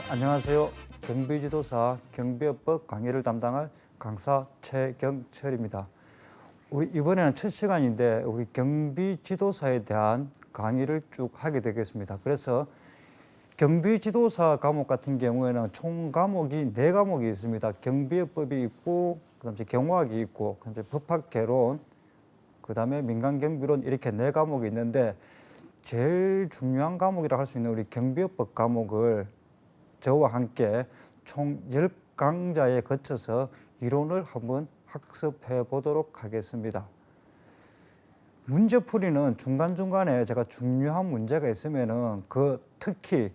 안녕하세요. 경비지도사 경비업법 강의를 담당할 강사 최경철입니다. 우리 이번에는 첫 시간인데 우리 경비지도사에 대한 강의를 쭉 하게 되겠습니다. 그래서 경비지도사 과목 같은 경우에는 총 과목이 4과목이 있습니다. 경비업법이 있고, 그다음에 경호학이 있고, 그다음에 법학개론, 그다음에 민간경비론 이렇게 4과목이 있는데 제일 중요한 과목이라 할 수 있는 우리 경비업법 과목을 저와 함께 총 10강좌에 거쳐서 이론을 한번 학습해 보도록 하겠습니다. 문제풀이는 중간중간에 제가 중요한 문제가 있으면은 특히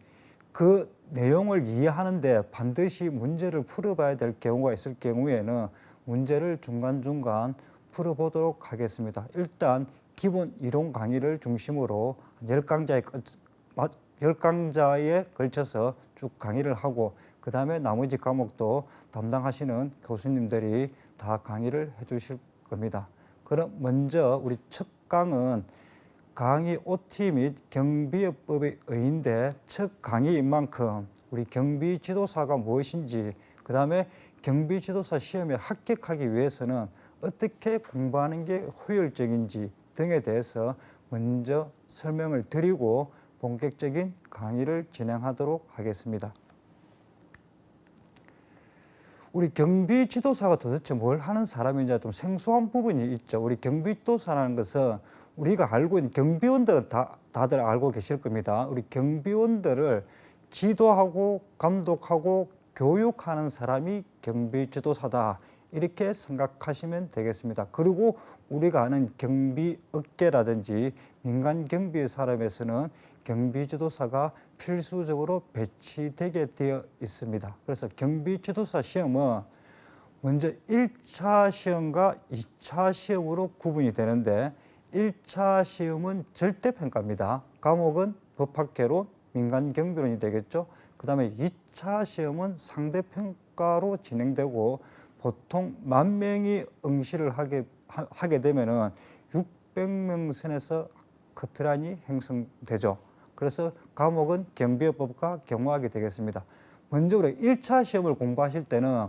그 내용을 이해하는데 반드시 문제를 풀어봐야 될 경우가 있을 경우에는 문제를 중간중간 풀어보도록 하겠습니다. 일단 기본 이론 강의를 중심으로 10강좌에 걸쳐서 쭉 강의를 하고 그 다음에 나머지 과목도 담당하시는 교수님들이 다 강의를 해주실 겁니다. 그럼 먼저 우리 첫 강은 강의 OT 및 경비업법의 의인데 첫 강의인 만큼 우리 경비지도사가 무엇인지, 그 다음에 경비지도사 시험에 합격하기 위해서는 어떻게 공부하는 게 효율적인지 등에 대해서 먼저 설명을 드리고 본격적인 강의를 진행하도록 하겠습니다. 우리 경비지도사가 도대체 뭘 하는 사람인지 좀 생소한 부분이 있죠. 우리 경비지도사라는 것은 우리가 알고 있는 경비원들은 다들 알고 계실 겁니다. 우리 경비원들을 지도하고 감독하고 교육하는 사람이 경비지도사다. 이렇게 생각하시면 되겠습니다. 그리고 우리가 아는 경비업계라든지 민간경비 사람에서는 경비지도사가 필수적으로 배치되게 되어 있습니다. 그래서 경비지도사 시험은 먼저 1차 시험과 2차 시험으로 구분이 되는데 1차 시험은 절대평가입니다. 과목은 법학개론, 민간경비론이 되겠죠. 그 다음에 2차 시험은 상대평가로 진행되고 보통 10,000명이 응시를 하게 되면은 600명 선에서 커트라인이 형성되죠. 그래서 과목은 경비업법과 경호학이 되겠습니다. 먼저 우리 1차 시험을 공부하실 때는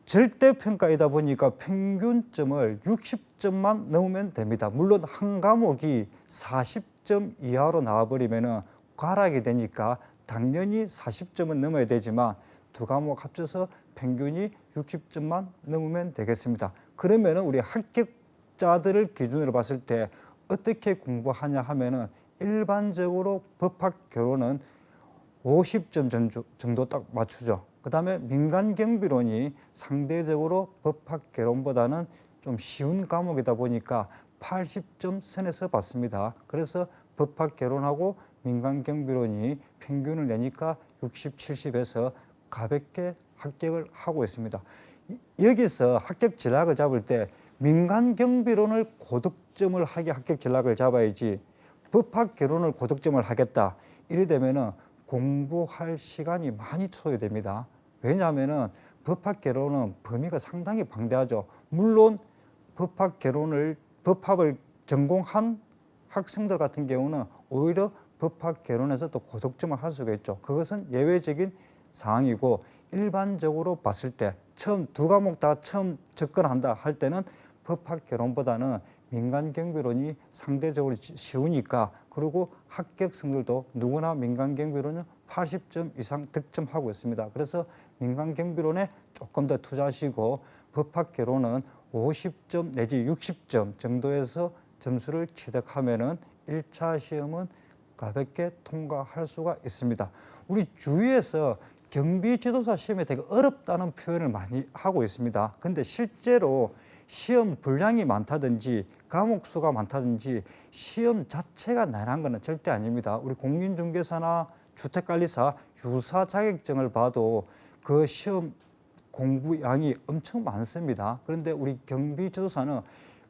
절대평가이다 보니까 평균점을 60점만 넘으면 됩니다. 물론 한 과목이 40점 이하로 나와버리면 과락이 되니까 당연히 40점은 넘어야 되지만 두 과목 합쳐서 평균이 60점만 넘으면 되겠습니다. 그러면 우리 합격자들을 기준으로 봤을 때 어떻게 공부하냐 하면은 일반적으로 법학개론은 50점 정도 딱 맞추죠. 그 다음에 민간경비론이 상대적으로 법학개론보다는 좀 쉬운 과목이다 보니까 80점 선에서 받습니다. 그래서 법학개론하고 민간경비론이 평균을 내니까 60, 70에서 가볍게 합격을 하고 있습니다. 여기서 합격 전략을 잡을 때 민간경비론을 고득점을 하게 합격 전략을 잡아야지 법학개론을 고득점을 하겠다. 이래 되면은 공부할 시간이 많이 소요됩니다. 왜냐하면은 법학개론은 범위가 상당히 방대하죠. 물론 법학을 전공한 학생들 같은 경우는 오히려 법학개론에서 또 고득점을 할 수가 있죠. 그것은 예외적인 사항이고 일반적으로 봤을 때 두 과목 다 처음 접근한다 할 때는 법학개론보다는 민간경비론이 상대적으로 쉬우니까, 그리고 합격생들도 누구나 민간경비론은 80점 이상 득점하고 있습니다. 그래서 민간경비론에 조금 더 투자하시고 법학개론은 50점 내지 60점 정도에서 점수를 취득하면은 1차 시험은 가볍게 통과할 수가 있습니다. 우리 주위에서 경비지도사 시험에 되게 어렵다는 표현을 많이 하고 있습니다. 근데 실제로 시험 분량이 많다든지 과목 수가 많다든지 시험 자체가 난한 것은 절대 아닙니다. 우리 공인중개사나 주택관리사 유사 자격증을 봐도 그 시험 공부량이 엄청 많습니다. 그런데 우리 경비지도사는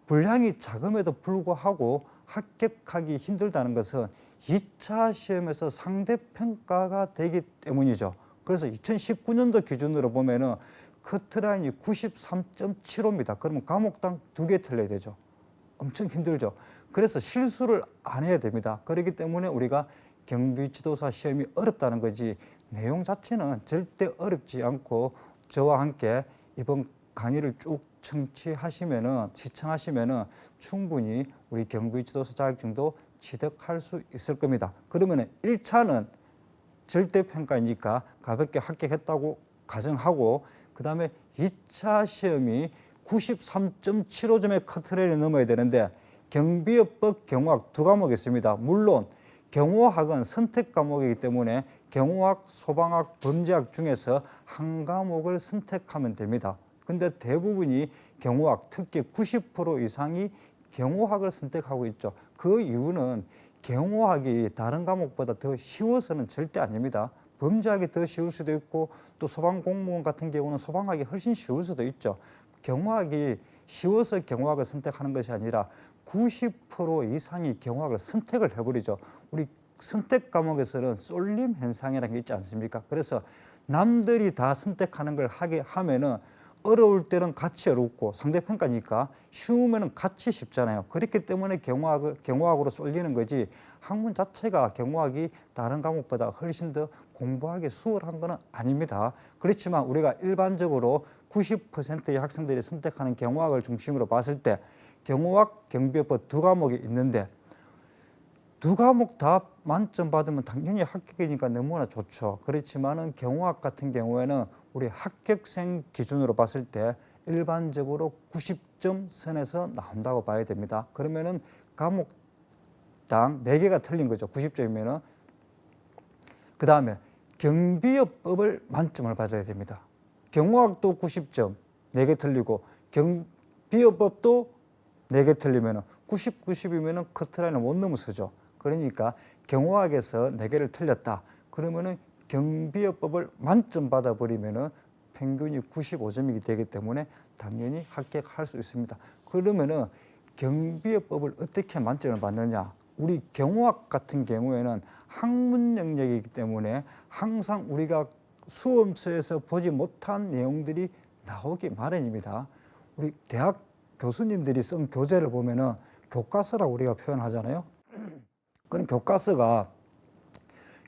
분량이 작음에도 불구하고 합격하기 힘들다는 것은 2차 시험에서 상대평가가 되기 때문이죠. 그래서 2019년도 기준으로 보면은 커트라인이 93.75입니다. 그러면 과목당 2개 틀려야 되죠. 엄청 힘들죠. 그래서 실수를 안 해야 됩니다. 그렇기 때문에 우리가 경비지도사 시험이 어렵다는 거지 내용 자체는 절대 어렵지 않고 저와 함께 이번 강의를 쭉 시청하시면은 충분히 우리 경비지도사 자격증도 취득할 수 있을 겁니다. 그러면은 1차는 절대평가이니까 가볍게 합격했다고 가정하고 그다음에 2차 시험이 93.75점의 커트라인을 넘어야 되는데 경비업법, 경호학 두 과목이 있습니다. 물론 경호학은 선택 과목이기 때문에 경호학, 소방학, 범죄학 중에서 한 과목을 선택하면 됩니다. 근데 대부분이 경호학, 특히 90% 이상이 경호학을 선택하고 있죠. 그 이유는 경호학이 다른 과목보다 더 쉬워서는 절대 아닙니다. 범죄학이 더 쉬울 수도 있고 또 소방공무원 같은 경우는 소방학이 훨씬 쉬울 수도 있죠. 경호학이 쉬워서 경호학을 선택하는 것이 아니라 90% 이상이 경호학을 선택을 해버리죠. 우리 선택 과목에서는 쏠림 현상이라는 게 있지 않습니까? 그래서 남들이 다 선택하는 걸 하게 하면은 어려울 때는 같이 어렵고 상대평가니까 쉬우면은 같이 쉽잖아요. 그렇기 때문에 경호학으로 쏠리는 거지 학문 자체가 경호학이 다른 과목보다 훨씬 더 공부하기 수월한 건 아닙니다. 그렇지만 우리가 일반적으로 90%의 학생들이 선택하는 경호학을 중심으로 봤을 때 경호학, 경비업법 두 과목이 있는데 두 과목 다 만점 받으면 당연히 합격이니까 너무나 좋죠. 그렇지만은 경호학 같은 경우에는 우리 합격생 기준으로 봤을 때 일반적으로 90점 선에서 나온다고 봐야 됩니다. 그러면은 과목당 4개가 틀린 거죠. 90점이면은. 그 다음에 경비업법을 만점을 받아야 됩니다. 경호학도 90점, 4개 틀리고 경비업법도 4개 틀리면은 90, 90이면은 커트라인을 못 넘어서죠. 그러니까 경호학에서 4개를 틀렸다. 그러면은 경비업법을 만점 받아버리면은 평균이 95점이 되기 때문에 당연히 합격할 수 있습니다. 그러면은 경비업법을 어떻게 만점을 받느냐? 우리 경호학 같은 경우에는 학문 영역이기 때문에 항상 우리가 수험서에서 보지 못한 내용들이 나오기 마련입니다. 우리 대학 교수님들이 쓴 교재를 보면은 교과서라고 우리가 표현하잖아요. 그런 교과서가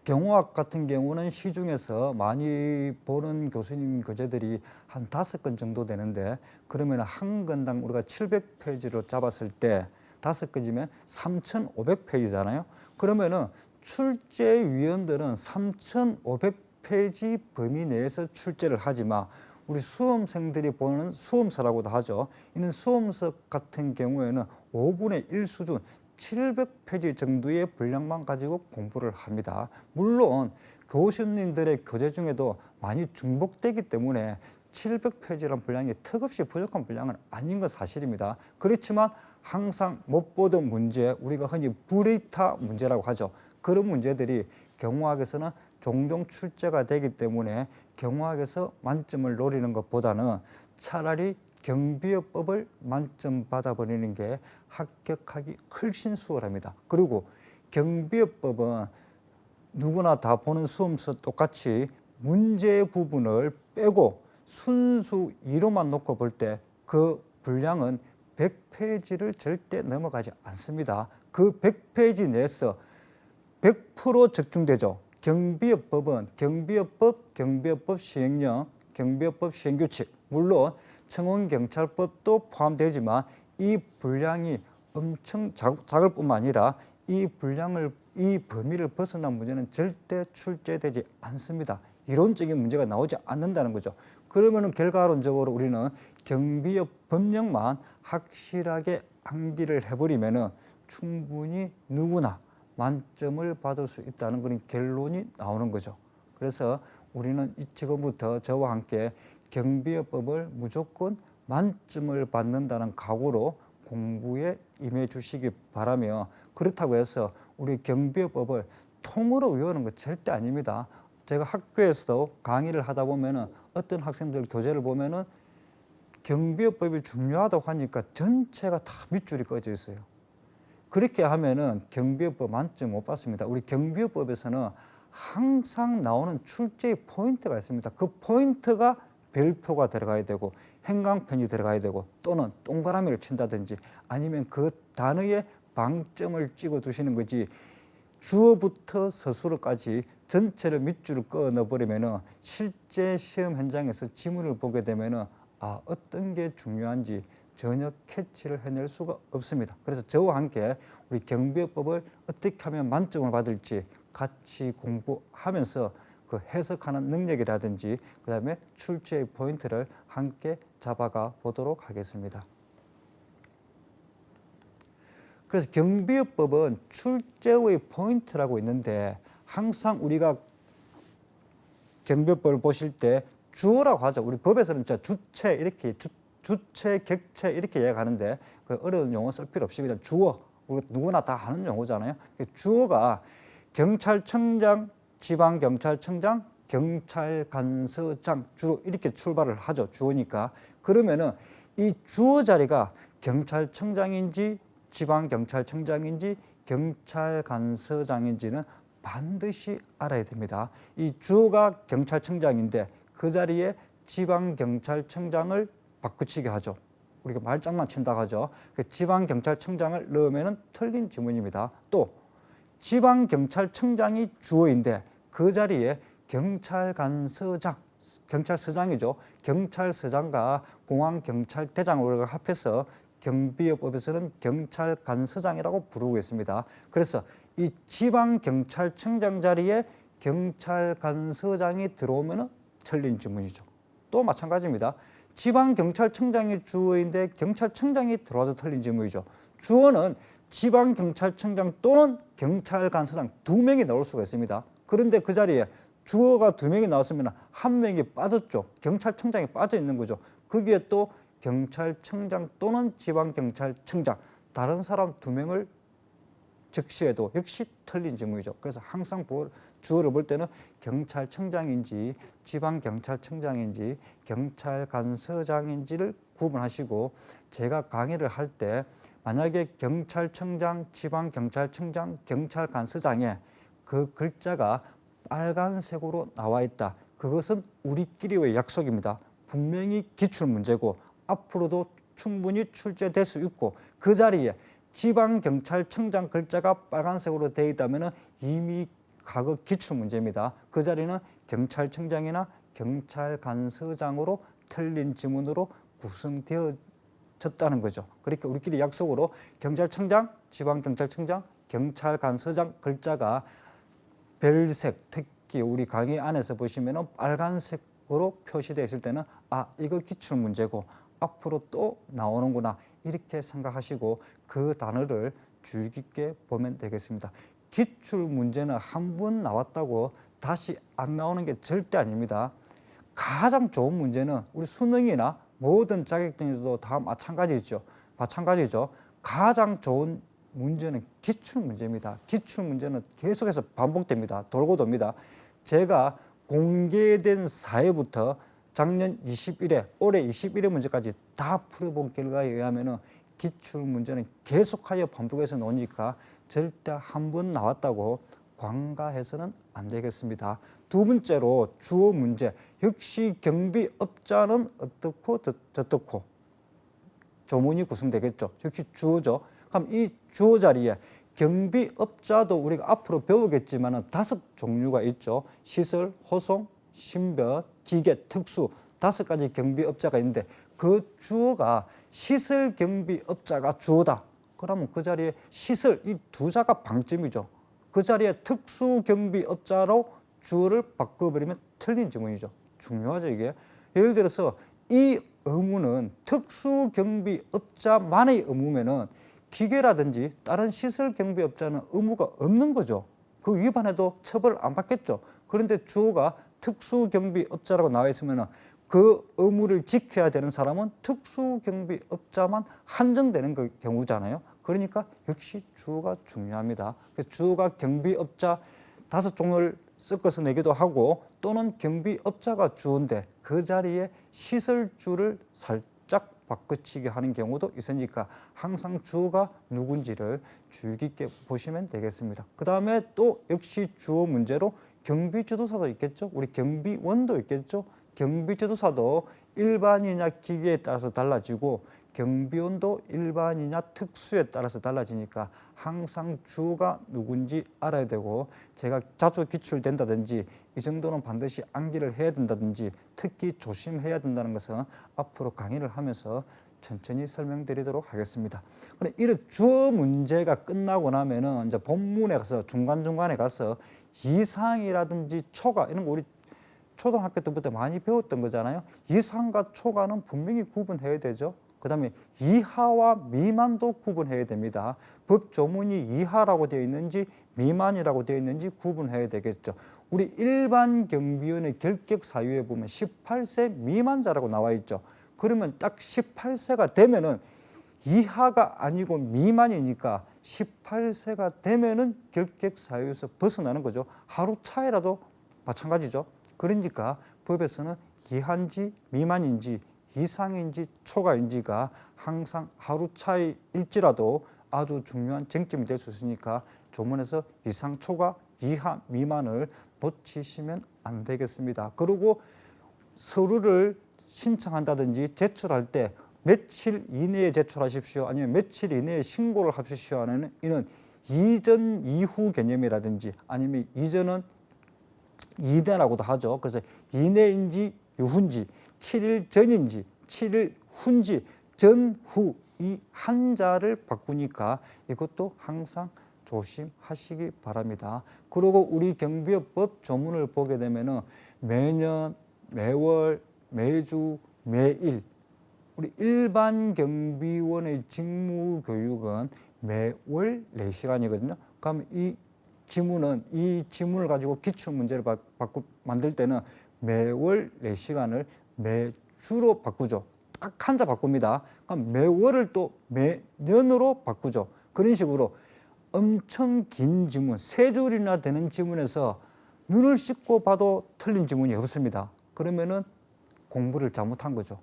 경호학 같은 경우는 시중에서 많이 보는 교수님 교재들이 한 5권 정도 되는데 그러면 한 권당 우리가 700페이지로 잡았을 때 5권이면 3,500페이지잖아요. 그러면은 출제위원들은 3,500페이지 범위 내에서 출제를 하지만 우리 수험생들이 보는 수험서라고도 하죠. 이는 수험서 같은 경우에는 5분의 1 수준 700페이지 정도의 분량만 가지고 공부를 합니다. 물론 교수님들의 교재 중에도 많이 중복되기 때문에 700페이지라는 분량이 턱없이 부족한 분량은 아닌 건 사실입니다. 그렇지만 항상 못 보던 문제, 우리가 흔히 브레이타 문제라고 하죠. 그런 문제들이 경호학에서는 종종 출제가 되기 때문에 경호학에서 만점을 노리는 것보다는 차라리 경비업법을 만점 받아버리는 게 합격하기 훨씬 수월합니다. 그리고 경비업법은 누구나 다 보는 수험서 똑같이 문제 부분을 빼고 순수 이론만 놓고 볼 때 그 분량은 100페이지를 절대 넘어가지 않습니다. 그 100페이지 내에서 100% 적중되죠. 경비업법은 경비업법 시행령, 경비업법 시행규칙, 물론 청원경찰법도 포함되지만 이 분량이 엄청 작을 뿐만 아니라 이 범위를 벗어난 문제는 절대 출제되지 않습니다. 이론적인 문제가 나오지 않는다는 거죠. 그러면은 결과론적으로 우리는 경비업 법령만 확실하게 암기를 해버리면은 충분히 누구나 만점을 받을 수 있다는 그런 결론이 나오는 거죠. 그래서 우리는 지금부터 저와 함께 경비업법을 무조건 만점을 받는다는 각오로 공부에 임해 주시기 바라며, 그렇다고 해서 우리 경비업법을 통으로 외우는 것 절대 아닙니다. 제가 학교에서도 강의를 하다 보면은 어떤 학생들 교재를 보면은 경비업법이 중요하다고 하니까 전체가 다 밑줄이 꺼져 있어요. 그렇게 하면은 경비업법 만점 못 받습니다. 우리 경비업법에서는 항상 나오는 출제의 포인트가 있습니다. 그 포인트가 별표가 들어가야 되고 행강편이 들어가야 되고 또는 동그라미를 친다든지 아니면 그 단어에 방점을 찍어 두시는 거지 주어부터 서술어까지 전체를 밑줄을 그어 넣어버리면 실제 시험 현장에서 지문을 보게 되면 어떤 게 중요한지 전혀 캐치를 해낼 수가 없습니다. 그래서 저와 함께 우리 경비법을 어떻게 하면 만점을 받을지 같이 공부하면서 그 해석하는 능력이라든지 그다음에 출제의 포인트를 함께 잡아가 보도록 하겠습니다. 그래서 경비법은 출제의 포인트라고 있는데 항상 우리가 경비법을 보실 때 주어라고 하죠. 우리 법에서는 주체 이렇게 주체, 객체 이렇게 이야기하는데 그 어려운 용어 쓸 필요 없이 그냥 주어, 우리 누구나 다 아는 용어잖아요. 주어가 경찰청장, 지방경찰청장, 경찰간서장 주로 이렇게 출발을 하죠. 주어니까. 그러면은 이 주어 자리가 경찰청장인지 지방경찰청장인지 경찰간서장인지는 반드시 알아야 됩니다. 이 주어가 경찰청장인데 그 자리에 지방경찰청장을 바꾸치게 하죠. 우리가 말장난 친다고 하죠. 그 지방경찰청장을 넣으면 틀린 지문입니다. 또 지방경찰청장이 주어인데 그 자리에 경찰간서장, 경찰서장이죠. 경찰서장과 공안경찰대장을 합해서 경비법에서는 경찰간서장이라고 부르고 있습니다. 그래서 이 지방경찰청장 자리에 경찰간서장이 들어오면 틀린 지문이죠. 또 마찬가지입니다. 지방경찰청장이 주어인데 경찰청장이 들어와서 틀린 지문이죠. 주어는 지방경찰청장 또는 경찰간서장 두 명이 나올 수가 있습니다. 그런데 그 자리에 주어가 두 명이 나왔으면 한 명이 빠졌죠. 경찰청장이 빠져 있는 거죠. 거기에 또 경찰청장 또는 지방경찰청장 다른 사람 두 명을 적시해도 역시 틀린 지문이죠. 그래서 항상 주어를 볼 때는 경찰청장인지 지방경찰청장인지 경찰간서장인지를 구분하시고 제가 강의를 할 때 만약에 경찰청장, 지방경찰청장, 경찰간서장에 그 글자가 빨간색으로 나와 있다. 그것은 우리끼리의 약속입니다. 분명히 기출문제고 앞으로도 충분히 출제될 수 있고 그 자리에 지방경찰청장 글자가 빨간색으로 되어 있다면 이미 과거 기출문제입니다. 그 자리는 경찰청장이나 경찰간서장으로 틀린 지문으로 구성되어졌다는 거죠. 그러니까 우리끼리 약속으로 경찰청장, 지방경찰청장, 경찰간서장 글자가 별색, 특히 우리 강의 안에서 보시면 빨간색으로 표시되어 있을 때는 이거 기출문제고 앞으로 또 나오는구나 이렇게 생각하시고 그 단어를 주의 깊게 보면 되겠습니다. 기출문제는 한 번 나왔다고 다시 안 나오는 게 절대 아닙니다. 가장 좋은 문제는 우리 수능이나 모든 자격증에서도 다 마찬가지죠. 가장 좋은 문제는 기출문제입니다. 기출문제는 계속해서 반복됩니다. 돌고 돕니다. 제가 공개된 사회부터 작년 21회, 올해 21회 문제까지 다 풀어본 결과에 의하면 기출문제는 계속하여 반복해서 나오니까 절대 한 번 나왔다고 관가해서는 안 되겠습니다. 두 번째로 주어 문제, 역시 경비업자는 어떻고 저떻고 조문이 구성되겠죠. 역시 주어죠. 그럼 이 주어 자리에 경비업자도 우리가 앞으로 배우겠지만 5 종류가 있죠. 시설, 호송, 신변, 기계, 특수 5가지 경비업자가 있는데 그 주어가 시설 경비업자가 주어다. 그러면 그 자리에 시설 이 두 자가 방점이죠. 그 자리에 특수 경비업자로 주어를 바꿔버리면 틀린 지문이죠. 중요하죠 이게. 예를 들어서 이 의무는 특수 경비업자만의 의무면은 기계라든지 다른 시설 경비업자는 의무가 없는 거죠. 그 위반해도 처벌 안 받겠죠. 그런데 주어가 특수 경비업자라고 나와 있으면 그 의무를 지켜야 되는 사람은 특수 경비업자만 한정되는 경우잖아요. 그러니까 역시 주어가 중요합니다. 주어가 경비업자 5종을 섞어서 내기도 하고 또는 경비업자가 주어인데 그 자리에 시설주를 살짝 바꿔치기 하는 경우도 있으니까 항상 주어가 누군지를 주의 깊게 보시면 되겠습니다. 그 다음에 또 역시 주어 문제로 경비지도사도 있겠죠. 우리 경비원도 있겠죠. 경비지도사도 일반이냐 기계에 따라서 달라지고 경비원도 일반이냐 특수에 따라서 달라지니까 항상 주가 누군지 알아야 되고, 제가 자주 기출된다든지 이 정도는 반드시 암기를 해야 된다든지 특히 조심해야 된다는 것은 앞으로 강의를 하면서 천천히 설명드리도록 하겠습니다. 그런데 이런 주어 문제가 끝나고 나면은 이제 본문에 가서 중간중간에 가서 이상이라든지 초과 이런 거 우리 초등학교 때부터 많이 배웠던 거잖아요. 이상과 초과는 분명히 구분해야 되죠. 그 다음에 이하와 미만도 구분해야 됩니다. 법 조문이 이하라고 되어 있는지 미만이라고 되어 있는지 구분해야 되겠죠. 우리 일반 경비원의 결격 사유에 보면 18세 미만자라고 나와 있죠. 그러면 딱 18세가 되면은 이하가 아니고 미만이니까 18세가 되면은 결격 사유에서 벗어나는 거죠. 하루 차이라도 마찬가지죠. 그러니까 법에서는 이하인지 미만인지 이상인지 초과인지가 항상 하루 차이일지라도 아주 중요한 쟁점이 될 수 있으니까 조문에서 이상, 초과, 이하, 미만을 놓치시면 안 되겠습니다. 그리고 서류를 신청한다든지 제출할 때 며칠 이내에 제출하십시오, 아니면 며칠 이내에 신고를 하십시오 하는 이는 이전 이후 개념이라든지 아니면 이전은 이내라고도 하죠. 그래서 이내인지 이후인지 7일 전인지 7일 후인지 전후 이 한자를 바꾸니까 이것도 항상 조심하시기 바랍니다. 그리고 우리 경비업법 조문을 보게 되면은 매년, 매월, 매주, 매일 우리 일반 경비원의 직무 교육은 매월 4시간이거든요. 그럼 이 지문을 가지고 기출 문제를 만들 때는 매월 4시간을 매주로 바꾸죠. 딱 한자 바꿉니다. 그럼 매월을 또 매년으로 바꾸죠. 그런 식으로 엄청 긴 지문, 3줄이나 되는 지문에서 눈을 씻고 봐도 틀린 지문이 없습니다. 그러면은 공부를 잘못한 거죠.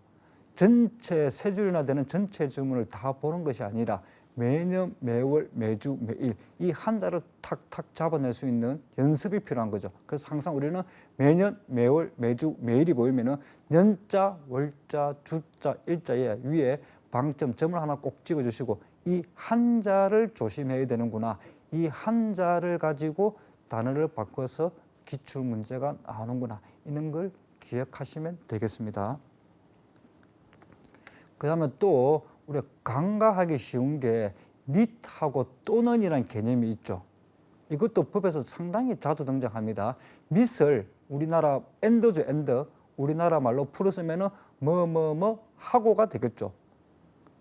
전체 3줄이나 되는 전체 지문을 다 보는 것이 아니라 매년, 매월, 매주, 매일 이 한자를 탁탁 잡아낼 수 있는 연습이 필요한 거죠. 그래서 항상 우리는 매년, 매월, 매주, 매일이 보이면은 년자, 월자, 주자, 일자에 위에 방점, 점을 하나 꼭 찍어주시고 이 한자를 조심해야 되는구나. 이 한자를 가지고 단어를 바꿔서 기출 문제가 나오는구나. 이런 걸 기억하시면 되겠습니다. 그 다음에 또 우리가 간과하기 쉬운 게 밑하고 또는이라는 개념이 있죠. 이것도 법에서 상당히 자주 등장합니다. 밑을 우리나라 엔더죠, 엔더. 우리나라 말로 풀었으면은 뭐뭐뭐 하고가 되겠죠.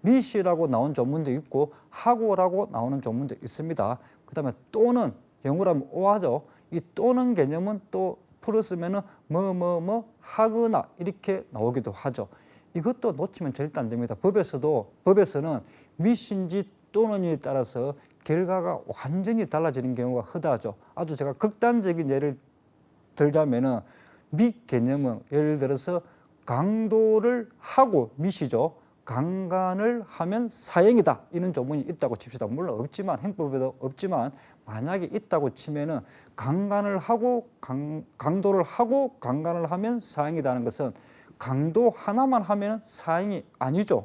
밑이라고 나온 조문도 있고 하고라고 나오는 조문도 있습니다. 그 다음에 또는 영어로 하면 오하죠. 이 또는 개념은 또 풀었으면은 뭐뭐뭐 하거나 이렇게 나오기도 하죠. 이것도 놓치면 절대 안 됩니다. 법에서는 밑인지 또는에 따라서 결과가 완전히 달라지는 경우가 허다하죠. 아주 제가 극단적인 예를 들자면은 밑 개념은 예를 들어서 강도를 하고 밑이죠. 강간을 하면 사형이다. 이런 조문이 있다고 칩시다. 물론 없지만 행법에도 없지만 만약에 있다고 치면은 강간을 하고 강도를 하고 강간을 하면 사형이라는 것은 강도 하나만 하면 사형이 아니죠.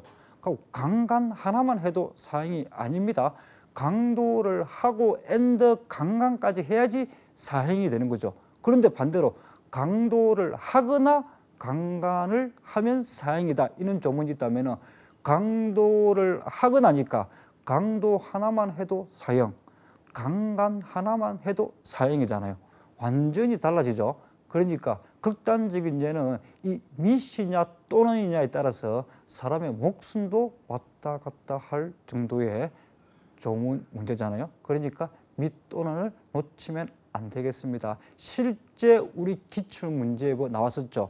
강간 하나만 해도 사형이 아닙니다. 강도를 하고 엔더 강간까지 해야지 사형이 되는 거죠. 그런데 반대로 강도를 하거나 강간을 하면 사형이다. 이런 조문이 있다면 강도를 하거나니까 강도 하나만 해도 사형, 강간 하나만 해도 사형이잖아요. 완전히 달라지죠. 그러니까 극단적인 예는 이 밑이냐 또는이냐에 따라서 사람의 목숨도 왔다 갔다 할 정도의 조문 문제잖아요. 그러니까 밑 또는을 놓치면 안 되겠습니다. 실제 우리 기출 문제에 나왔었죠.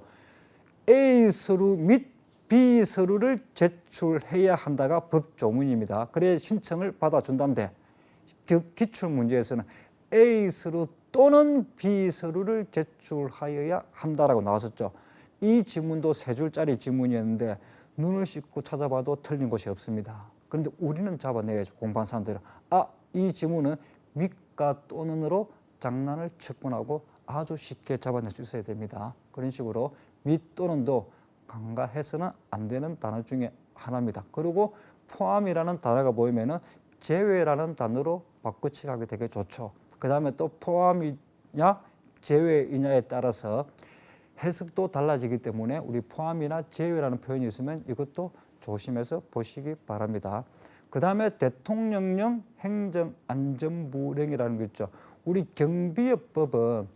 A 서류 및 B 서류를 제출해야 한다가 법 조문입니다. 그래 신청을 받아준다는데 기출 문제에서는 A 서류 또는 B 서류를 제출하여야 한다라고 나왔었죠. 이 지문도 3줄짜리 지문이었는데 눈을 씻고 찾아봐도 틀린 곳이 없습니다. 그런데 우리는 잡아내야죠. 공부한 사람들은. 이 지문은 밑과 또는으로 장난을 쳤구나 하고 아주 쉽게 잡아낼 수 있어야 됩니다. 그런 식으로 및 또는도 간과해서는 안 되는 단어 중에 하나입니다. 그리고 포함이라는 단어가 보이면은 제외라는 단어로 바꾸치기하기 되게 좋죠. 그 다음에 또 포함이냐 제외이냐에 따라서 해석도 달라지기 때문에 우리 포함이나 제외라는 표현이 있으면 이것도 조심해서 보시기 바랍니다. 그 다음에 대통령령 행정안전부령이라는 거 있죠. 우리 경비법은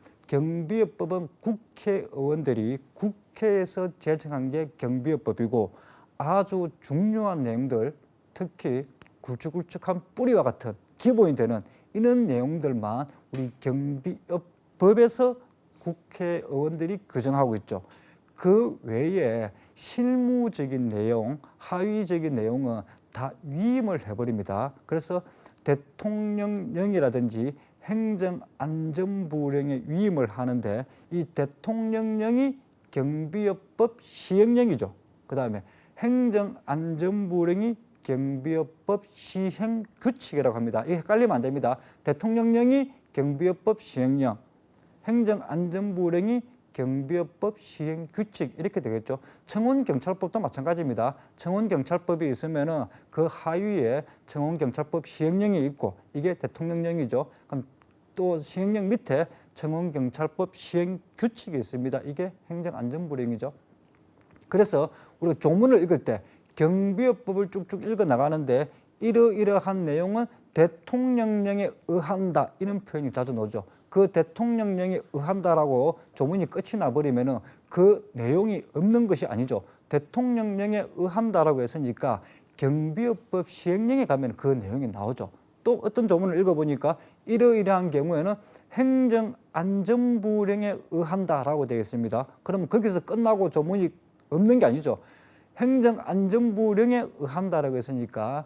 국회의원들이 국회에서 제정한 게 경비법이고 아주 중요한 내용들, 특히 굵직굵직한 뿌리와 같은 기본이 되는 이런 내용들만 우리 경비법에서 국회의원들이 규정하고 있죠. 그 외에 실무적인 내용, 하위적인 내용은 다 위임을 해버립니다. 그래서 대통령령이라든지 행정안전부령에 위임을 하는데 이 대통령령이 경비법 시행령이죠. 그 다음에 행정안전부령이 경비법 시행규칙이라고 합니다. 이게 헷갈리면 안 됩니다. 대통령령이 경비법 시행령, 행정안전부령이 경비법 시행규칙 이렇게 되겠죠. 청원경찰법도 마찬가지입니다. 청원경찰법이 있으면은 그 하위에 청원경찰법 시행령이 있고 이게 대통령령이죠. 그럼 또 시행령 밑에 청원경찰법 시행규칙이 있습니다. 이게 행정안전부령이죠. 그래서 우리가 조문을 읽을 때 경비법을 쭉쭉 읽어 나가는데 이러이러한 내용은 대통령령에 의한다 이런 표현이 자주 나오죠. 그 대통령령에 의한다라고 조문이 끝이 나버리면은 그 내용이 없는 것이 아니죠. 대통령령에 의한다라고 했으니까 경비법 시행령에 가면 그 내용이 나오죠. 또 어떤 조문을 읽어보니까 이러이러한 경우에는 행정안전부령에 의한다라고 되어 있습니다. 그러면 거기서 끝나고 조문이 없는 게 아니죠. 행정안전부령에 의한다라고 했으니까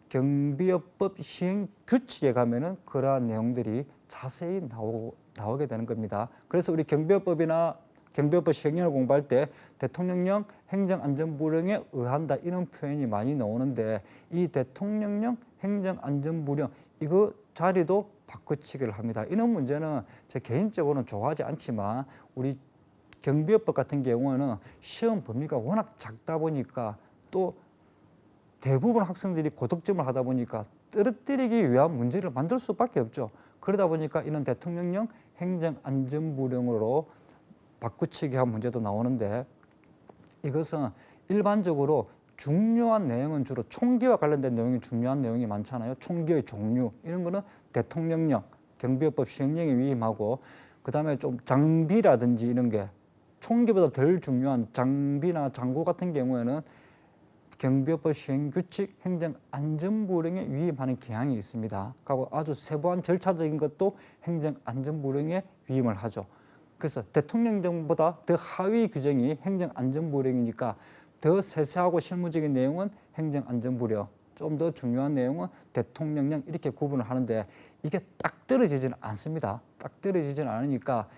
경비법 시행규칙에 가면은 그러한 내용들이 자세히 나오게 되는 겁니다. 그래서 우리 경비법이나 경비법 시행령을 공부할 때 대통령령 행정안전부령에 의한다 이런 표현이 많이 나오는데 이 대통령령 행정안전부령 이거 자리도 바꾸치기를 합니다. 이런 문제는 제 개인적으로는 좋아하지 않지만 우리 경비법 같은 경우에는 시험 범위가 워낙 작다 보니까 또 대부분 학생들이 고득점을 하다 보니까 떨어뜨리기 위한 문제를 만들 수밖에 없죠. 그러다 보니까 이런 대통령령 행정안전부령으로 바꾸치기한 문제도 나오는데 이것은 일반적으로 중요한 내용은 주로 총기와 관련된 내용이 중요한 내용이 많잖아요. 총기의 종류 이런 거는 대통령령, 경비법 시행령에 위임하고 그 다음에 좀 장비라든지 이런 게 총기보다 덜 중요한 장비나 장구 같은 경우에는 경비법 시행규칙 행정안전부령에 위임하는 경향이 있습니다. 그리고 아주 세부한 절차적인 것도 행정안전부령에 위임을 하죠. 그래서 대통령령보다 더 하위 규정이 행정안전부령이니까 더 세세하고 실무적인 내용은 행정안전부령, 좀 더 중요한 내용은 대통령령 이렇게 구분을 하는데 이게 딱 떨어지지는 않습니다. 딱 떨어지지는 않으니까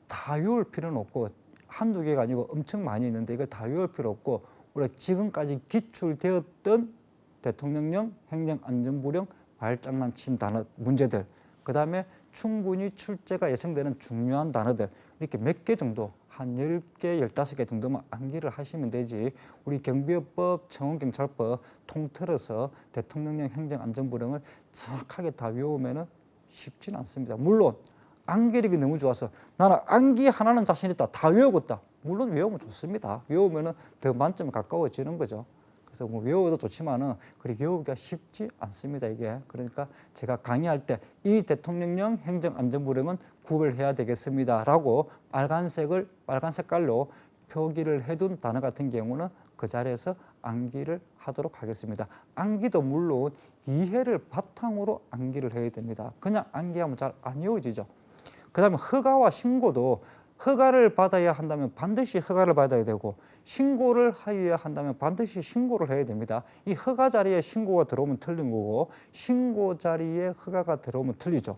다 외울 필요는 없고 한두 개가 아니고 엄청 많이 있는데 이걸 다 외울 필요 없고 우리가 지금까지 기출되었던 대통령령, 행정안전부령, 말장난친 단어 문제들, 그 다음에 충분히 출제가 예상되는 중요한 단어들 이렇게 몇 개 정도, 한 10개, 15개 정도만 암기를 하시면 되지 우리 경비법, 청원경찰법 통틀어서 대통령령, 행정안전부령을 정확하게 다 외우면 쉽지는 않습니다. 물론 암기력이 너무 좋아서 나는 암기 하나는 자신 있다, 다 외우겠다. 물론 외우면 좋습니다. 외우면 더 만점에 가까워지는 거죠. 그래서 뭐 외워도 좋지만은 그렇게 외우기가 쉽지 않습니다. 이게 그러니까 제가 강의할 때 이 대통령령 행정안전부령은 구별해야 되겠습니다라고 빨간색 깔로 표기를 해둔 단어 같은 경우는 그 자리에서 암기를 하도록 하겠습니다. 암기도 물론 이해를 바탕으로 암기를 해야 됩니다. 그냥 암기하면 잘 안 외워지죠. 그다음에 허가와 신고도 허가를 받아야 한다면 반드시 허가를 받아야 되고 신고를 해야 한다면 반드시 신고를 해야 됩니다. 이 허가 자리에 신고가 들어오면 틀린 거고 신고 자리에 허가가 들어오면 틀리죠.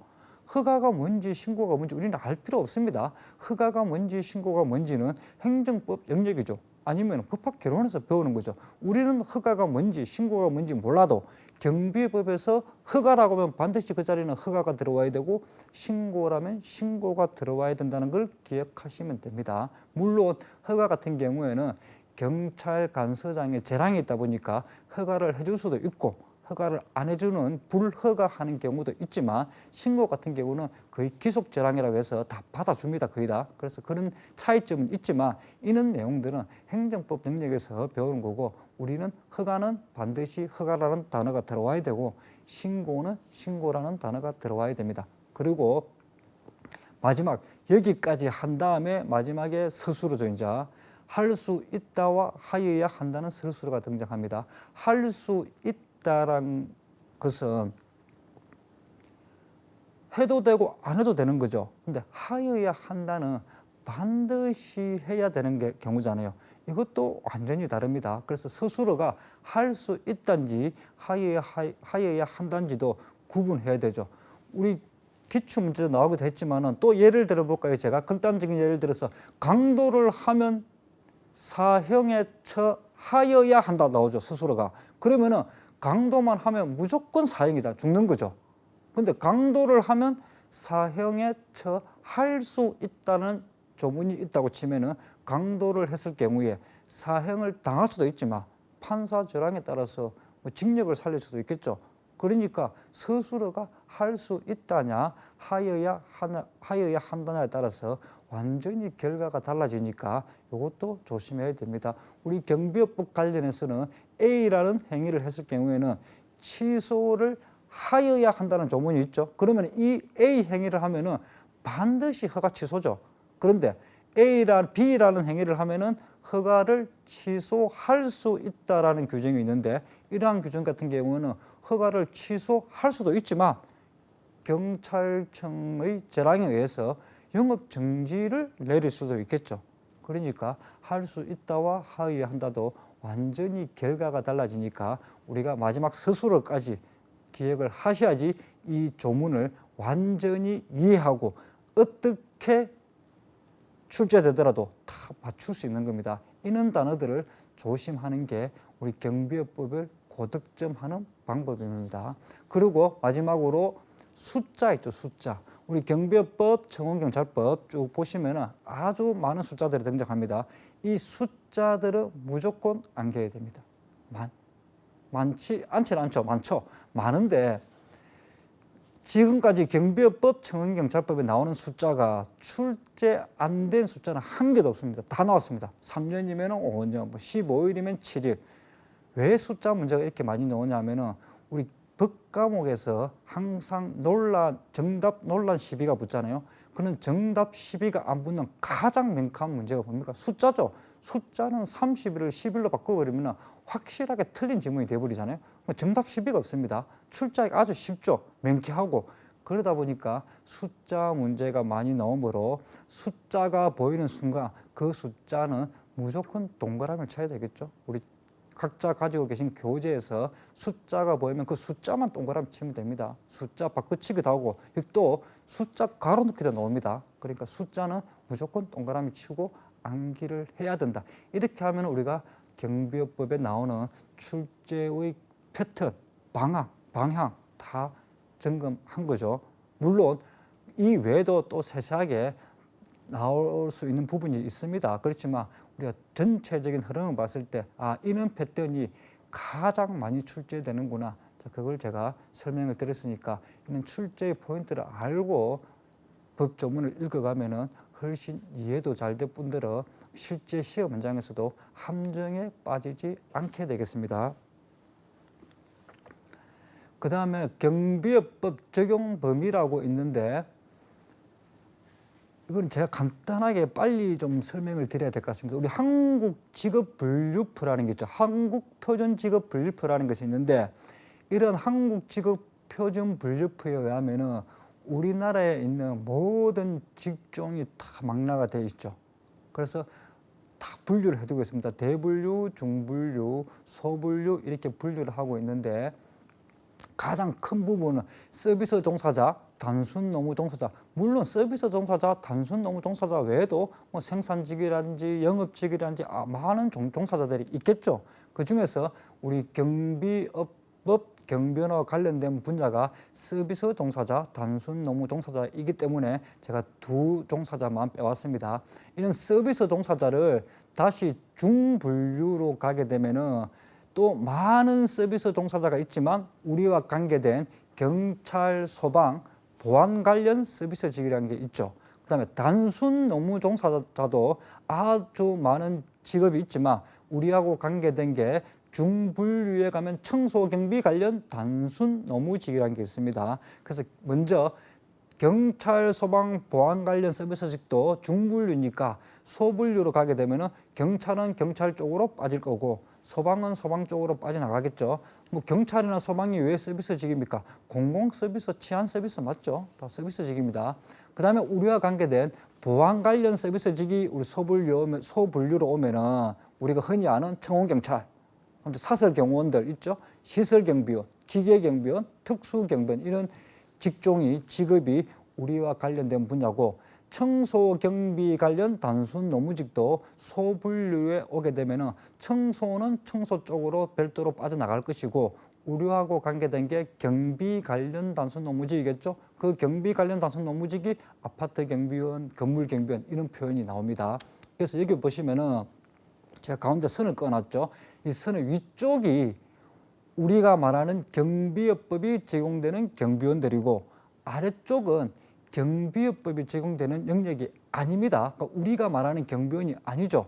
허가가 뭔지 신고가 뭔지 우리는 알 필요 없습니다. 허가가 뭔지 신고가 뭔지는 행정법 영역이죠. 아니면 법학개론에서 배우는 거죠. 우리는 허가가 뭔지 신고가 뭔지 몰라도 경비법에서 허가라고 하면 반드시 그 자리는 허가가 들어와야 되고 신고라면 신고가 들어와야 된다는 걸 기억하시면 됩니다. 물론 허가 같은 경우에는 경찰 간서장의 재량이 있다 보니까 허가를 해줄 수도 있고 허가를 안 해주는 불허가하는 경우도 있지만 신고 같은 경우는 거의 기속재량이라고 해서 다 받아줍니다. 거의 다. 그래서 그런 차이점은 있지만 이런 내용들은 행정법 영역에서 배우는 거고 우리는 허가는 반드시 허가라는 단어가 들어와야 되고 신고는 신고라는 단어가 들어와야 됩니다. 그리고 마지막 여기까지 한 다음에 마지막에 서술어죠. 이제 할 수 있다와 하여야 한다는 서술어가 등장합니다. 할 수 있다란 것은 해도 되고 안 해도 되는 거죠. 근데 하여야 한다는 반드시 해야 되는 경우잖아요. 이것도 완전히 다릅니다. 그래서 서술어가 할 수 있단지 하여야 한단지도 구분해야 되죠. 우리 기출문제도 나오기도 했지만은 또 예를 들어볼까요? 제가 극단적인 예를 들어서 강도를 하면 사형에 처하여야 한다 나오죠. 서술어가. 그러면은 강도만 하면 무조건 사형이다. 죽는 거죠. 근데 강도를 하면 사형에 처할 수 있다는 조문이 있다고 치면은 강도를 했을 경우에 사형을 당할 수도 있지만 판사 절항에 따라서 징역을 살릴 수도 있겠죠. 그러니까 서술어가 할 수 있다냐 하여야 한다냐에 따라서 완전히 결과가 달라지니까 이것도 조심해야 됩니다. 우리 경비업법 관련해서는 A라는 행위를 했을 경우에는 취소를 하여야 한다는 조문이 있죠. 그러면 이 A 행위를 하면은 반드시 허가 취소죠. 그런데 B라는 행위를 하면은 허가를 취소할 수 있다라는 규정이 있는데 이러한 규정 같은 경우는 허가를 취소할 수도 있지만 경찰청의 재량에 의해서 영업 정지를 내릴 수도 있겠죠. 그러니까 할 수 있다와 하여야 한다도 완전히 결과가 달라지니까 우리가 마지막 서술어까지 기억을 하셔야지 이 조문을 완전히 이해하고 어떻게 출제되더라도 다 맞출 수 있는 겁니다. 이런 단어들을 조심하는 게 우리 경비업법을 고득점하는 방법입니다. 그리고 마지막으로 숫자 있죠. 숫자. 우리 경비업법, 청원경찰법 쭉 보시면 아주 많은 숫자들이 등장합니다. 이 숫자들은 무조건 안겨야 됩니다. 많지 않지는 않죠. 많죠. 많은데 지금까지 경비업법, 청원경찰법에 나오는 숫자가 출제 안 된 숫자는 한 개도 없습니다. 다 나왔습니다. 3년이면 5년, 15일이면 7일. 왜 숫자 문제가 이렇게 많이 나오냐면은 우리 법과목에서 항상 정답 논란 시비가 붙잖아요. 그는 정답 시비가 안 붙는 가장 명확한 문제가 뭡니까? 숫자죠. 숫자는 30일을 10일로 바꿔버리면 확실하게 틀린 지문이 돼버리잖아요. 정답 시비가 없습니다. 출제하기가 아주 쉽죠. 명쾌하고. 그러다 보니까 숫자 문제가 많이 나오므로 숫자가 보이는 순간 그 숫자는 무조건 동그라미를 쳐야 되겠죠. 우리 각자 가지고 계신 교재에서 숫자가 보이면 그 숫자만 동그라미 치면 됩니다. 숫자 바꿔치기도 하고 또 숫자 가로넣기도 나옵니다. 그러니까 숫자는 무조건 동그라미 치고 암기를 해야 된다. 이렇게 하면 우리가 경비업법에 나오는 출제의 패턴, 방향 다 점검한 거죠. 물론 이 외에도 또 세세하게 나올 수 있는 부분이 있습니다. 그렇지만 우리가 전체적인 흐름을 봤을 때 이런 패턴이 가장 많이 출제되는구나. 그걸 제가 설명을 드렸으니까 이런 출제의 포인트를 알고 법조문을 읽어가면은 훨씬 이해도 잘 될 뿐더러 실제 시험 현장에서도 함정에 빠지지 않게 되겠습니다. 그 다음에 경비업법 적용 범위라고 있는데 이건 제가 간단하게 빨리 좀 설명을 드려야 될 것 같습니다. 우리 한국직업분류표라는 게 있죠. 한국표준직업분류표라는 것이 있는데 이런 한국직업표준분류표에 의하면은 우리나라에 있는 모든 직종이 다 망라가 되어 있죠. 그래서 다 분류를 해두고 있습니다. 대분류, 중분류, 소분류 이렇게 분류를 하고 있는데 가장 큰 부분은 서비스 종사자, 단순 노무 종사자, 물론 서비스 종사자, 단순 노무 종사자 외에도 뭐 생산직이라든지 영업직이라든지 많은 종사자들이 있겠죠. 그 중에서 우리 경비업법 경비원과 관련된 분야가 서비스 종사자, 단순 노무 종사자이기 때문에 제가 두 종사자만 빼왔습니다. 이런 서비스 종사자를 다시 중분류로 가게 되면은 또 많은 서비스 종사자가 있지만 우리와 관계된 경찰, 소방, 보안 관련 서비스직이라는 게 있죠. 그다음에 단순 노무 종사자도 아주 많은 직업이 있지만 우리하고 관계된 게 중분류에 가면 청소 경비 관련 단순 노무직이라는 게 있습니다. 그래서 먼저 경찰, 소방, 보안 관련 서비스직도 중분류니까 소분류로 가게 되면은 경찰은 경찰 쪽으로 빠질 거고 소방은 소방 쪽으로 빠져나가겠죠. 뭐 경찰이나 소방이 왜 서비스직입니까? 공공 서비스, 치안 서비스 맞죠? 다 서비스직입니다. 그 다음에 우리와 관계된 보안 관련 서비스직이 우리 소분류로 오면은 우리가 흔히 아는 청원경찰, 사설경호원들 있죠? 시설경비원, 기계경비원, 특수경비원 이런 직업이 우리와 관련된 분야고 청소경비 관련 단순 노무직도 소분류에 오게 되면 청소는 청소 쪽으로 별도로 빠져나갈 것이고 우리하고 관계된 게 경비 관련 단순 노무직이겠죠. 그 경비 관련 단순 노무직이 아파트 경비원, 건물 경비원 이런 표현이 나옵니다. 그래서 여기 보시면은 제가 가운데 선을 꺼놨죠. 이 선의 위쪽이 우리가 말하는 경비업법이 제공되는 경비원들이고 아래쪽은 경비업법이 제공되는 영역이 아닙니다. 그러니까 우리가 말하는 경비원이 아니죠.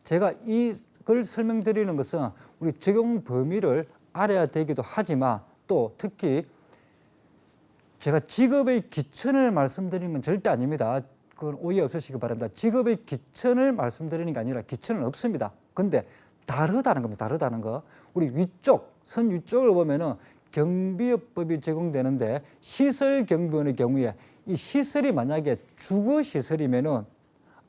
제가 이걸 설명드리는 것은 우리 적용 범위를 알아야 되기도 하지만 또 특히 제가 직업의 기천을 말씀드리는 건 절대 아닙니다. 그건 오해 없으시기 바랍니다. 직업의 기천을 말씀드리는 게 아니라 기천은 없습니다. 근데 다르다는 겁니다. 다르다는 거. 우리 위쪽, 선 위쪽을 보면은 경비업법이 제공되는데 시설경비원의 경우에 이 시설이 만약에 주거시설이면은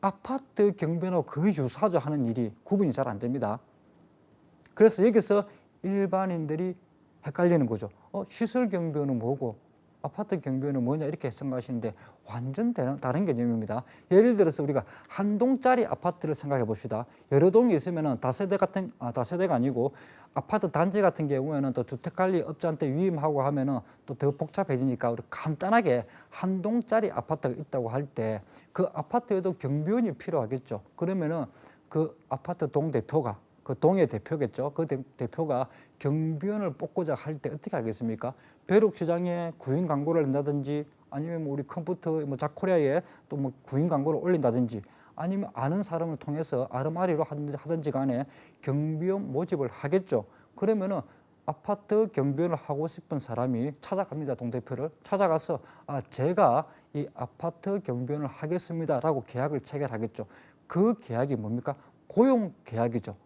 아파트 경비원하고 거의 유사하죠 하는 일이 구분이 잘 안 됩니다. 그래서 여기서 일반인들이 헷갈리는 거죠. 시설경비원은 뭐고 아파트 경비원은 뭐냐 이렇게 생각하시는데 완전 다른 개념입니다. 예를 들어서 우리가 한 동짜리 아파트를 생각해 봅시다. 여러 동이 있으면 다세대가 아니고 아파트 단지 같은 경우에는 또 주택관리업자한테 위임하고 하면은 또 더 복잡해지니까 우리 간단하게 한 동짜리 아파트가 있다고 할 때 그 아파트에도 경비원이 필요하겠죠. 그러면은 그 아파트 동 대표가 그 동의 대표겠죠. 그 대표가 경비원을 뽑고자 할 때 어떻게 하겠습니까? 벼룩시장에 구인 광고를 낸다든지 아니면 우리 컴퓨터 자코리아에 또 뭐 구인 광고를 올린다든지 아니면 아는 사람을 통해서 아르마리로 하든지 간에 경비원 모집을 하겠죠. 그러면은 아파트 경비원을 하고 싶은 사람이 찾아갑니다. 동대표를 찾아가서 제가 이 아파트 경비원을 하겠습니다라고 계약을 체결하겠죠. 그 계약이 뭡니까? 고용 계약이죠.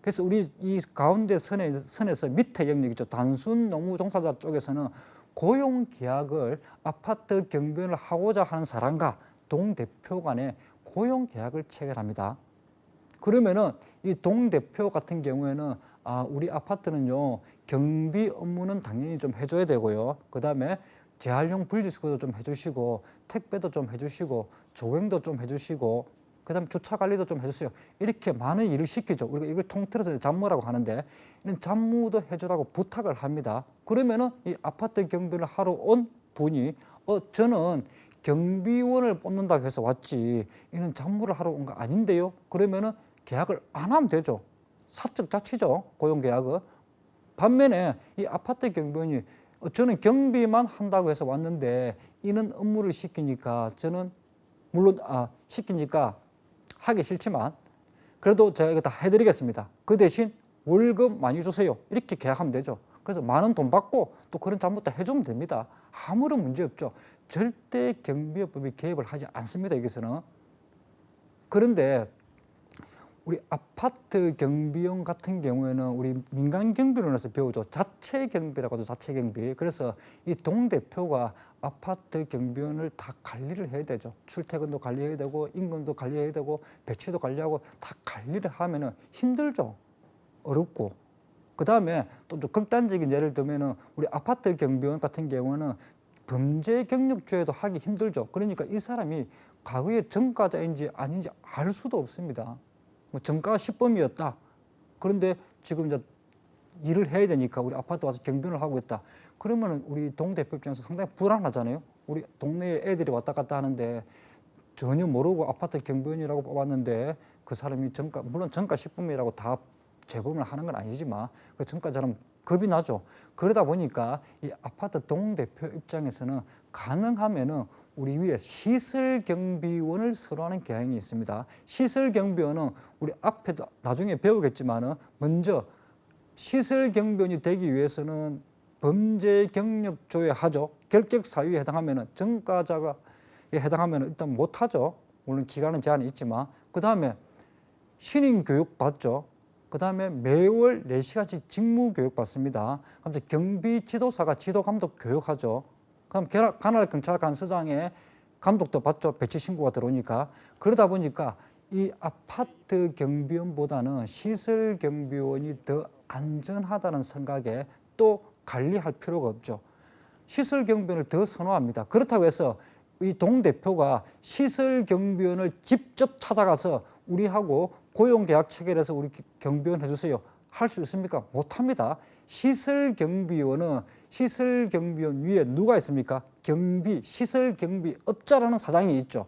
그래서 우리 이 가운데 선에서 밑에 영역이죠. 단순 노무 종사자 쪽에서는 고용 계약을 아파트 경비원을 하고자 하는 사람과 동대표 간에 고용 계약을 체결합니다. 그러면은 이 동대표 같은 경우에는 우리 아파트는요 경비 업무는 당연히 좀 해줘야 되고요. 그 다음에 재활용 분리수거도 좀 해주시고 택배도 좀 해주시고 조경도 좀 해주시고 그다음에 주차 관리도 좀 해주세요. 이렇게 많은 일을 시키죠. 우리가 이걸 통틀어서 잡무라고 하는데 이런 잡무도 해주라고 부탁을 합니다. 그러면은 이 아파트 경비를 하러 온 분이 저는 경비원을 뽑는다고 해서 왔지 이는 잡무를 하러 온 거 아닌데요. 그러면은 계약을 안 하면 되죠. 사적 자치죠. 고용 계약은. 반면에 이 아파트 경비원이 저는 경비만 한다고 해서 왔는데 이는 업무를 시키니까 저는 물론 시키니까 하기 싫지만 그래도 제가 이거 다 해드리겠습니다. 그 대신 월급 많이 주세요. 이렇게 계약하면 되죠. 그래서 많은 돈 받고 또 그런 잘못 다 해주면 됩니다. 아무런 문제 없죠. 절대 경비업법이 개입을 하지 않습니다. 여기서는. 그런데 우리 아파트 경비원 같은 경우에는 우리 민간 경비론에서 배우죠. 자체 경비라고 하죠. 자체 경비. 그래서 이 동대표가 아파트 경비원을 다 관리를 해야 되죠. 출퇴근도 관리해야 되고 임금도 관리해야 되고 배치도 관리하고 다 관리를 하면은 힘들죠. 어렵고. 그 다음에 또 좀 극단적인 예를 들면은 우리 아파트 경비원 같은 경우는 범죄 경력조회도 하기 힘들죠. 그러니까 이 사람이 과거에 전과자인지 아닌지 알 수도 없습니다. 뭐 전과가 10범이었다. 그런데 지금 이제 일을 해야 되니까 우리 아파트 와서 경비원을 하고 있다. 그러면 우리 동대표 입장에서 상당히 불안하잖아요. 우리 동네에 애들이 왔다 갔다 하는데 전혀 모르고 아파트 경비원이라고 뽑았는데 그 사람이 전과, 물론 전과 10범이라고 다 재범을 하는 건 아니지만 그 전과자는 겁이 나죠. 그러다 보니까 이 아파트 동대표 입장에서는 가능하면은 우리 위에 시설경비원을 설하는 경향이 있습니다. 시설경비원은 우리 앞에도 나중에 배우겠지만은 먼저 시설경비원이 되기 위해서는 범죄 경력 조회하죠. 결격 사유에 해당하면은 전과자가 해당하면은 일단 못하죠. 물론 기간은 제한이 있지만 그 다음에 신인 교육 받죠. 그 다음에 매월 4시간씩 직무 교육 받습니다. 그래서 경비 지도사가 지도 감독 교육하죠. 그럼 관할 경찰관서장의 감독도 받죠. 배치 신고가 들어오니까. 그러다 보니까 이 아파트 경비원보다는 시설 경비원이 더 안전하다는 생각에 또 관리할 필요가 없죠. 시설 경비원을 더 선호합니다. 그렇다고 해서 이 동대표가 시설 경비원을 직접 찾아가서 우리하고 고용계약 체결해서 우리 경비원 해주세요. 할 수 있습니까? 못합니다. 시설 경비원은 시설 경비원 위에 누가 있습니까? 경비, 시설 경비업자라는 사장이 있죠.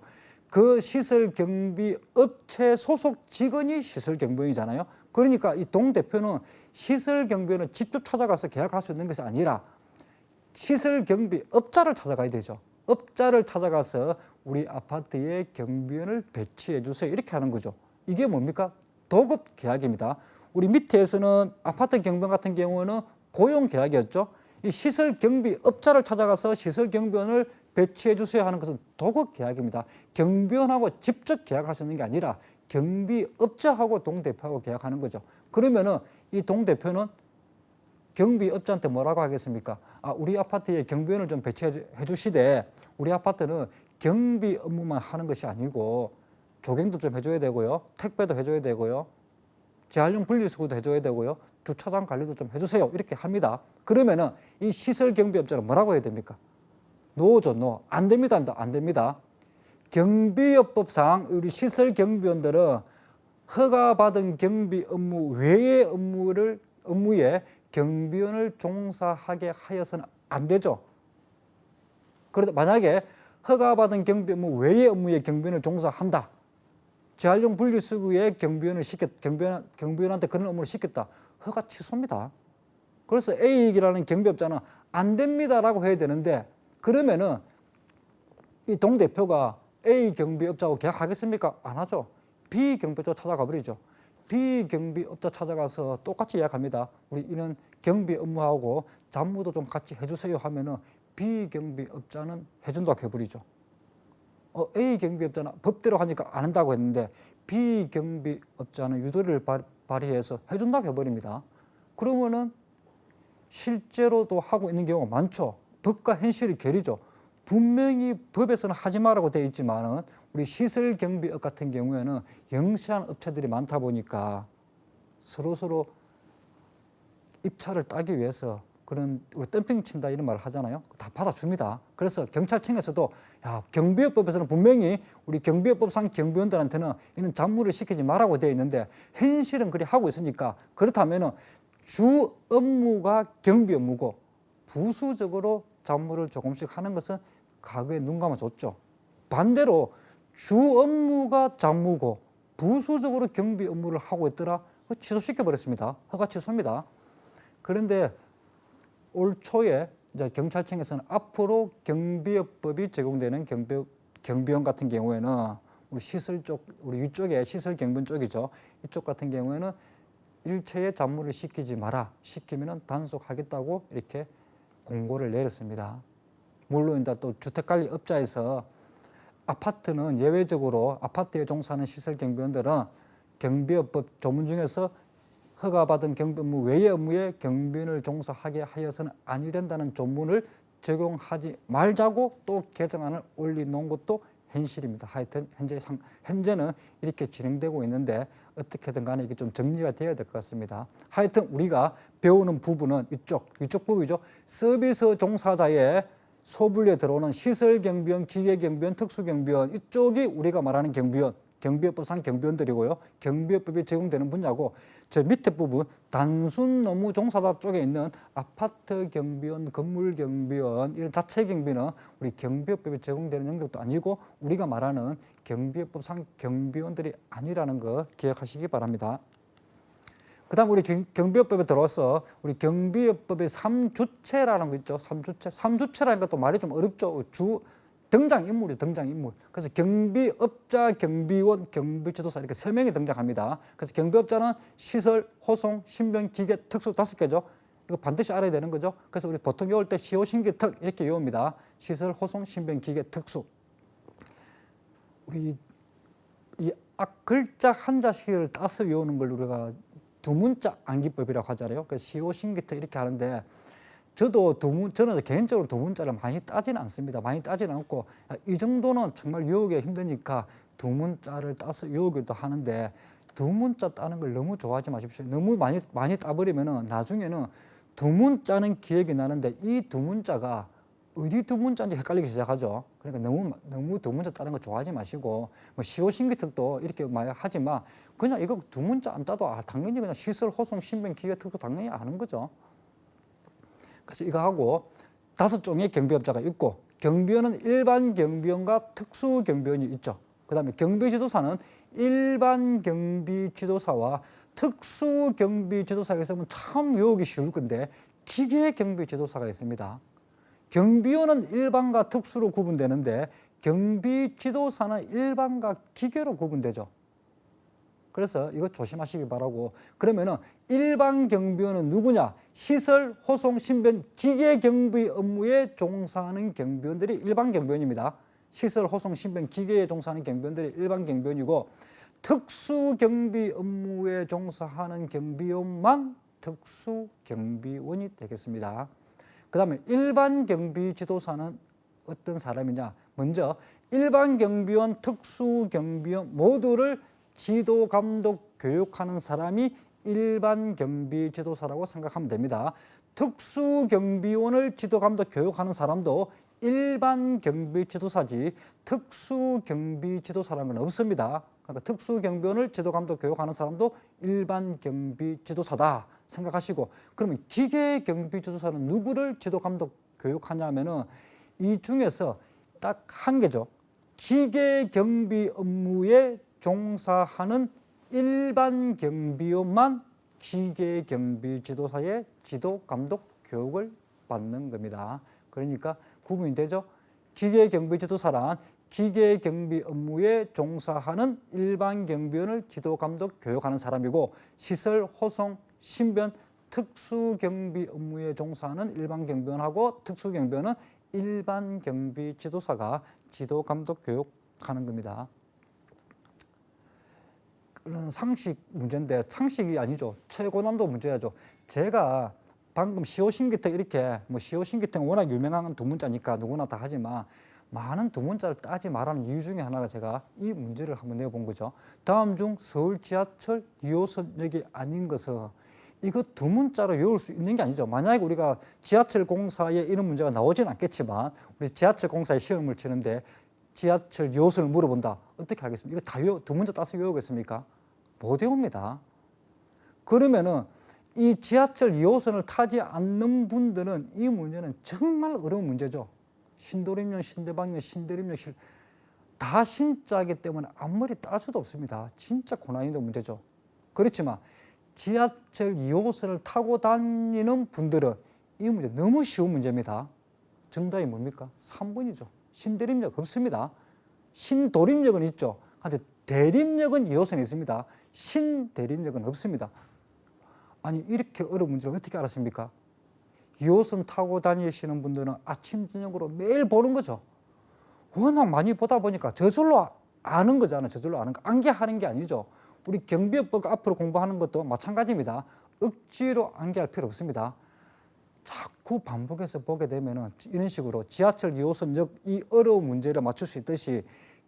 그 시설 경비업체 소속 직원이 시설 경비원이잖아요. 그러니까 이 동대표는 시설 경비원을 직접 찾아가서 계약할 수 있는 것이 아니라 시설 경비업자를 찾아가야 되죠. 업자를 찾아가서 우리 아파트에 경비원을 배치해 주세요. 이렇게 하는 거죠. 이게 뭡니까? 도급 계약입니다. 우리 밑에서는 아파트 경비원 같은 경우는 고용 계약이었죠. 이 시설 경비업자를 찾아가서 시설 경비원을 배치해 주세요 하는 것은 도급 계약입니다. 경비원하고 직접 계약할 수 있는 게 아니라 경비업자하고 동대표하고 계약하는 거죠. 그러면은 이 동대표는 경비업자한테 뭐라고 하겠습니까? 아, 우리 아파트에 경비원을 좀 배치해 주시되 우리 아파트는 경비 업무만 하는 것이 아니고 조경도 좀 해줘야 되고요. 택배도 해줘야 되고요. 재활용 분리수거도 해줘야 되고요. 주차장 관리도 좀 해주세요. 이렇게 합니다. 그러면은 이 시설 경비업자는 뭐라고 해야 됩니까? 노죠, 노. 안 됩니다. 안 됩니다. 경비업법상 우리 시설 경비원들은 허가받은 경비 업무 외의 업무에 경비원을 종사하게 하여서는 안 되죠. 그런데 만약에 허가받은 경비 업무 외의 업무에 경비원을 종사한다. 재활용 분리수거에 경비원한테 그런 업무를 시켰다. 허가 취소입니다. 그래서 A라는 경비업자는 안 됩니다라고 해야 되는데 그러면은 이 동대표가 A 경비업자하고 계약하겠습니까? 안 하죠. B 경비업자 찾아가 버리죠. B 경비업자 찾아가서 똑같이 예약합니다. 우리 이런 경비 업무하고 잡무도 좀 같이 해주세요 하면은 B 경비업자는 해준다고 해버리죠. A 경비업자는 법대로 하니까 안 한다고 했는데 B 경비업자는 유도리를 발휘해서 해준다고 해버립니다. 그러면은 실제로도 하고 있는 경우가 많죠. 법과 현실이 괴리죠. 분명히 법에서는 하지 말라고 되어 있지만은 우리 시설 경비업 같은 경우에는 영세한 업체들이 많다 보니까 서로 입찰을 따기 위해서 그런 우리 덤핑 친다 이런 말을 하잖아요. 다 받아줍니다. 그래서 경찰청에서도 야, 경비업법에서는 분명히 우리 경비업법상 경비원들한테는 이런 잡무를 시키지 말라고 되어 있는데 현실은 그리 하고 있으니까 그렇다면은 주 업무가 경비 업무고 부수적으로 잡무를 조금씩 하는 것은 과거에 눈 감아줬죠. 반대로 주 업무가 잡무고 부수적으로 경비 업무를 하고 있더라. 취소시켜 버렸습니다. 허가 취소입니다. 그런데 올 초에 이제 경찰청에서는 앞으로 경비업법이 적용되는 경비원 같은 경우에는 우리 시설 쪽, 우리 위쪽에 시설 경비원 쪽이죠. 이쪽 같은 경우에는 일체의 잡무를 시키지 마라. 시키면은 단속하겠다고 이렇게 공고를 내렸습니다. 물론 이제 또 주택관리업자에서 아파트는 예외적으로 아파트에 종사하는 시설 경비원들은 경비업법 조문 중에서 허가받은 경비 업무 외의 업무에 경비원을 종사하게 하여서는 아니 된다는 조문을 적용하지 말자고 또 개정안을 올려놓은 것도 현실입니다. 하여튼 현재는 이렇게 진행되고 있는데 어떻게든 간에 이게 좀 정리가 되어야 될 것 같습니다. 하여튼 우리가 배우는 부분은 이쪽 부분이죠. 서비스 종사자의 소분류에 들어오는 시설경비원, 기계경비원, 특수경비원 이쪽이 우리가 말하는 경비원, 경비업법상 경비원들이고요. 경비업법이 적용되는 분야고 저 밑에 부분 단순 업무 종사자 쪽에 있는 아파트 경비원, 건물 경비원 이런 자체 경비는 우리 경비업법에 적용되는 영역도 아니고 우리가 말하는 경비업법상 경비원들이 아니라는 거 기억하시기 바랍니다. 그다음 우리 경비업법에 들어와서 우리 경비업법의 3주체라는 거 있죠. 3주체라는 것도 말이 좀 어렵죠. 등장인물이에요. 등장인물. 그래서 경비업자, 경비원, 경비지도사 이렇게 3명이 등장합니다. 그래서 경비업자는 시설, 호송, 신변, 기계, 특수 5개죠. 이거 반드시 알아야 되는 거죠. 그래서 우리 보통 외울 때 시호, 신기, 특 이렇게 외웁니다. 시설, 호송, 신변, 기계, 특수. 우리 이 글자 한자씩을 따서 외우는 걸 우리가 두문자 암기법이라고 하잖아요. 그래서 시호, 신기, 특 이렇게 하는데 저는 개인적으로 두문자를 많이 따지는 않습니다. 많이 따지는 않고 이 정도는 정말 외우기가 힘드니까 두문자를 따서 외우기도 하는데 두문자 따는 걸 너무 좋아하지 마십시오. 너무 많이 따버리면 나중에는 두문자는 기억이 나는데 이 두문자가 어디 두문자인지 헷갈리기 시작하죠. 그러니까 너무 두문자 따는 거 좋아하지 마시고 뭐 시호신기특도 이렇게 많이 하지만 그냥 이거 두문자 안 따도 당연히 그냥 시설, 호송, 신변, 기계, 특도 당연히 아는 거죠. 그래서 이거 하고 5종의 경비업자가 있고 경비원은 일반 경비원과 특수 경비원이 있죠. 그 다음에 경비지도사는 일반 경비지도사와 특수 경비지도사가 있으면 참 외우기 쉬울 건데 기계 경비지도사가 있습니다. 경비원은 일반과 특수로 구분되는데 경비지도사는 일반과 기계로 구분되죠. 그래서 이거 조심하시기 바라고. 그러면은 일반 경비원은 누구냐? 시설, 호송, 신변, 기계 경비 업무에 종사하는 경비원들이 일반 경비원입니다. 시설, 호송, 신변, 기계에 종사하는 경비원들이 일반 경비원이고 특수 경비 업무에 종사하는 경비원만 특수 경비원이 되겠습니다. 그 다음에 일반 경비 지도사는 어떤 사람이냐? 먼저 일반 경비원, 특수 경비원 모두를 지도, 감독, 교육하는 사람이 일반 경비 지도사라고 생각하면 됩니다. 특수 경비원을 지도, 감독, 교육하는 사람도 일반 경비 지도사지 특수 경비 지도사라는 건 없습니다. 그러니까 특수 경비원을 지도, 감독, 교육하는 사람도 일반 경비 지도사다 생각하시고 그러면 기계 경비 지도사는 누구를 지도, 감독, 교육하냐면은 이 중에서 딱 한 개죠. 기계 경비 업무에 종사하는 일반 경비원만 기계 경비 지도사의 지도, 감독, 교육을 받는 겁니다. 그러니까 구분이 되죠. 기계 경비 지도사란 기계 경비 업무에 종사하는 일반 경비원을 지도, 감독, 교육하는 사람이고 시설, 호송, 신변, 특수 경비 업무에 종사하는 일반 경비원하고 특수 경비원은 일반 경비 지도사가 지도, 감독, 교육하는 겁니다. 그런 상식 문제인데 상식이 아니죠. 최고난도 문제야죠. 제가 방금 시호신기특 이렇게 시호신기특은 워낙 유명한 두문자니까 누구나 다 하지만 많은 두문자를 따지 말라는 이유 중에 하나가 제가 이 문제를 한번 내본 거죠. 다음 중 서울 지하철 2호선역이 아닌 것은 이거 두문자로 외울 수 있는 게 아니죠. 만약에 우리가 지하철 공사에 이런 문제가 나오진 않겠지만 우리 지하철 공사에 시험을 치는데 지하철 2호선을 물어본다. 어떻게 하겠습니까? 이거 다 두문자 따서 외우겠습니까? 못 외웁니다. 그러면은 이 지하철 2호선을 타지 않는 분들은 이 문제는 정말 어려운 문제죠. 신도림역, 신대방역, 신대림역 다 신자이기 때문에 앞머리 딸 수도 없습니다. 진짜 고난이도 문제죠. 그렇지만 지하철 2호선을 타고 다니는 분들은 이 문제 너무 쉬운 문제입니다. 정답이 뭡니까? 3번이죠. 신대림역 없습니다. 신도림역은 있죠. 근데 대림역은 2호선에 있습니다. 신대림역은 없습니다. 아니 이렇게 어려운 문제를 어떻게 알았습니까? 2호선 타고 다니시는 분들은 아침 저녁으로 매일 보는 거죠. 워낙 많이 보다 보니까 저절로 아는 거잖아요. 저절로 아는 거. 암기하는 게 아니죠. 우리 경비업법 앞으로 공부하는 것도 마찬가지입니다. 억지로 암기할 필요 없습니다. 자꾸 반복해서 보게 되면 이런 식으로 지하철 2호선역 이 어려운 문제를 맞출 수 있듯이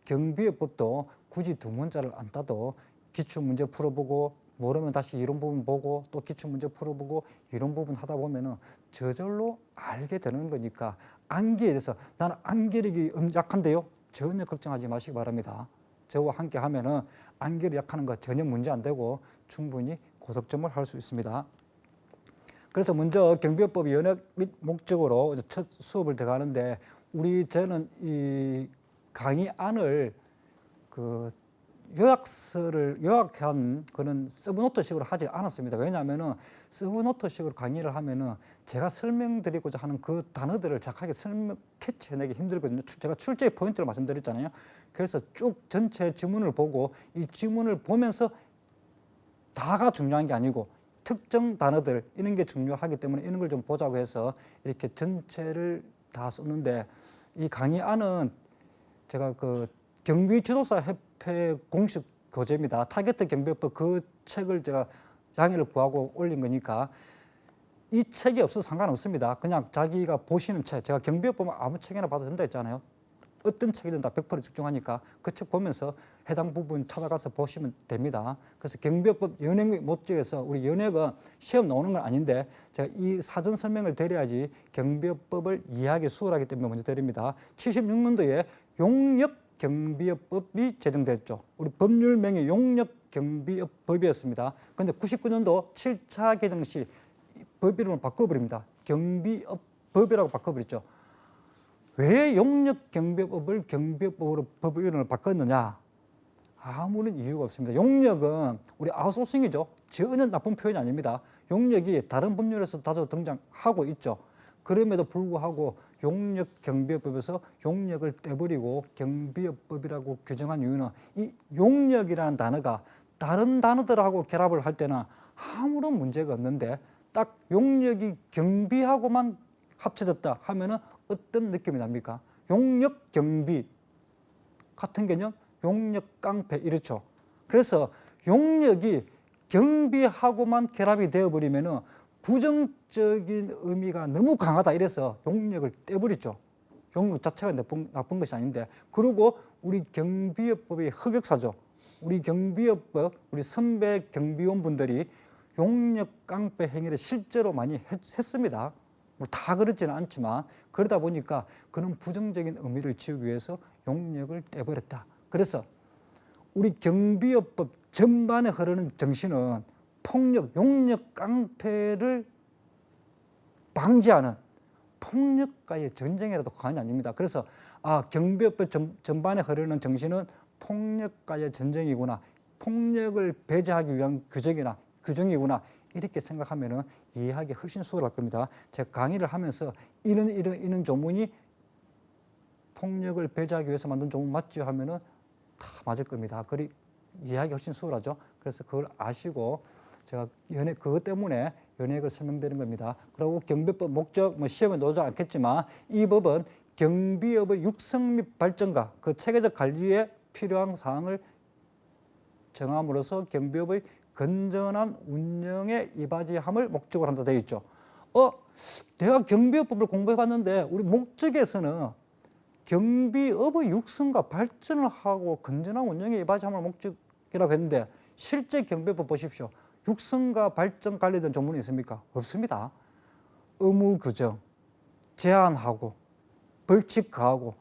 경비업법도 굳이 두 문자를 안 따도 기출문제 풀어보고 모르면 다시 이론 부분 보고 또 기출문제 풀어보고 이론 부분 하다 보면은 저절로 알게 되는 거니까 암기에 대해서 나는 암기력이 약한데요. 전혀 걱정하지 마시기 바랍니다. 저와 함께 하면은 암기력 약하는 거 전혀 문제 안 되고 충분히 고득점을 할 수 있습니다. 그래서 먼저 경비업법 연역 및 목적으로 첫 수업을 들어가는데 저는 이 강의 안을 그 요약한 그런 서브노트식으로 하지 않았습니다. 왜냐하면은 서브노트식으로 강의를 하면은 제가 설명드리고자 하는 그 단어들을 정확하게 캐치해내기 힘들거든요. 제가 출제의 포인트를 말씀드렸잖아요. 그래서 쭉 전체 지문을 보고 이 지문을 보면서 다가 중요한 게 아니고 특정 단어들 이런 게 중요하기 때문에 이런 걸 좀 보자고 해서 이렇게 전체를 다 썼는데 이 강의 안은 제가 그 경비지도사 협회 공식 교재입니다. 타겟 경비업법 그 책을 제가 양해를 구하고 올린 거니까 이 책이 없어도 상관없습니다. 그냥 자기가 보시는 책, 제가 경비업법은 아무 책이나 봐도 된다 했잖아요. 어떤 책이든 다 100% 집중하니까 그 책 보면서 해당 부분 찾아가서 보시면 됩니다. 그래서 경비업법 연역 및 목적에서 우리 연역은 시험 나오는 건 아닌데 제가 이 사전 설명을 드려야지 경비업법을 이해하기 수월하기 때문에 먼저 드립니다. 76년도에 용역경비업법이 제정됐죠. 우리 법률명이 용역경비업법이었습니다. 그런데 99년도 7차 개정 시 법 이름을 바꿔버립니다. 경비업법이라고 바꿔버렸죠. 왜 용역경비업법을 경비업법으로 법 이름을 바꿨느냐? 아무런 이유가 없습니다. 용역은 우리 아웃소싱이죠. 전혀 나쁜 표현이 아닙니다. 용역이 다른 법률에서 자주 등장하고 있죠. 그럼에도 불구하고 용역경비업법에서 용역을 떼버리고 경비업법이라고 규정한 이유는 이 용역이라는 단어가 다른 단어들하고 결합을 할 때는 아무런 문제가 없는데 딱 용역이 경비하고만 합쳐졌다 하면은 어떤 느낌이 납니까? 용역 경비 같은 개념, 용역 깡패 이렇죠. 그래서 용역이 경비하고만 결합이 되어버리면은 부정적인 의미가 너무 강하다 이래서 용역을 떼버리죠. 용역 자체가 나쁜 것이 아닌데. 그리고 우리 경비업법의 흑역사죠. 우리 경비업법, 우리 선배 경비원분들이 용역 깡패 행위를 실제로 많이 했습니다. 뭐 다 그렇지는 않지만 그러다 보니까 그런 부정적인 의미를 지우기 위해서 용역을 떼버렸다. 그래서 우리 경비업법 전반에 흐르는 정신은 폭력, 용역 깡패를 방지하는 폭력과의 전쟁이라도 과언이 아닙니다. 그래서 경비업법 전반에 흐르는 정신은 폭력과의 전쟁이구나, 폭력을 배제하기 위한 규정이구나 이렇게 생각하면은 이해하기 훨씬 수월할 겁니다. 제가 강의를 하면서 이런 조문이 폭력을 배제하기 위해서 만든 조문 맞죠 하면은 다 맞을 겁니다. 그리 이해하기 훨씬 수월하죠. 그래서 그걸 아시고 제가 그것 때문에 연역을 설명드리는 겁니다. 그리고 경비법 목적 시험에 나오지 않겠지만 이 법은 경비업의 육성 및 발전과 그 체계적 관리에 필요한 사항을 정함으로써 경비업의 건전한 운영에 이바지함을 목적으로 한다 되어 있죠. 내가 경비업법을 공부해봤는데 우리 목적에서는 경비업의 육성과 발전을 하고 건전한 운영에 이바지함을 목적이라고 했는데 실제 경비업법 보십시오. 육성과 발전 관련된 조문이 있습니까? 없습니다. 의무 규정, 제한하고 벌칙 가하고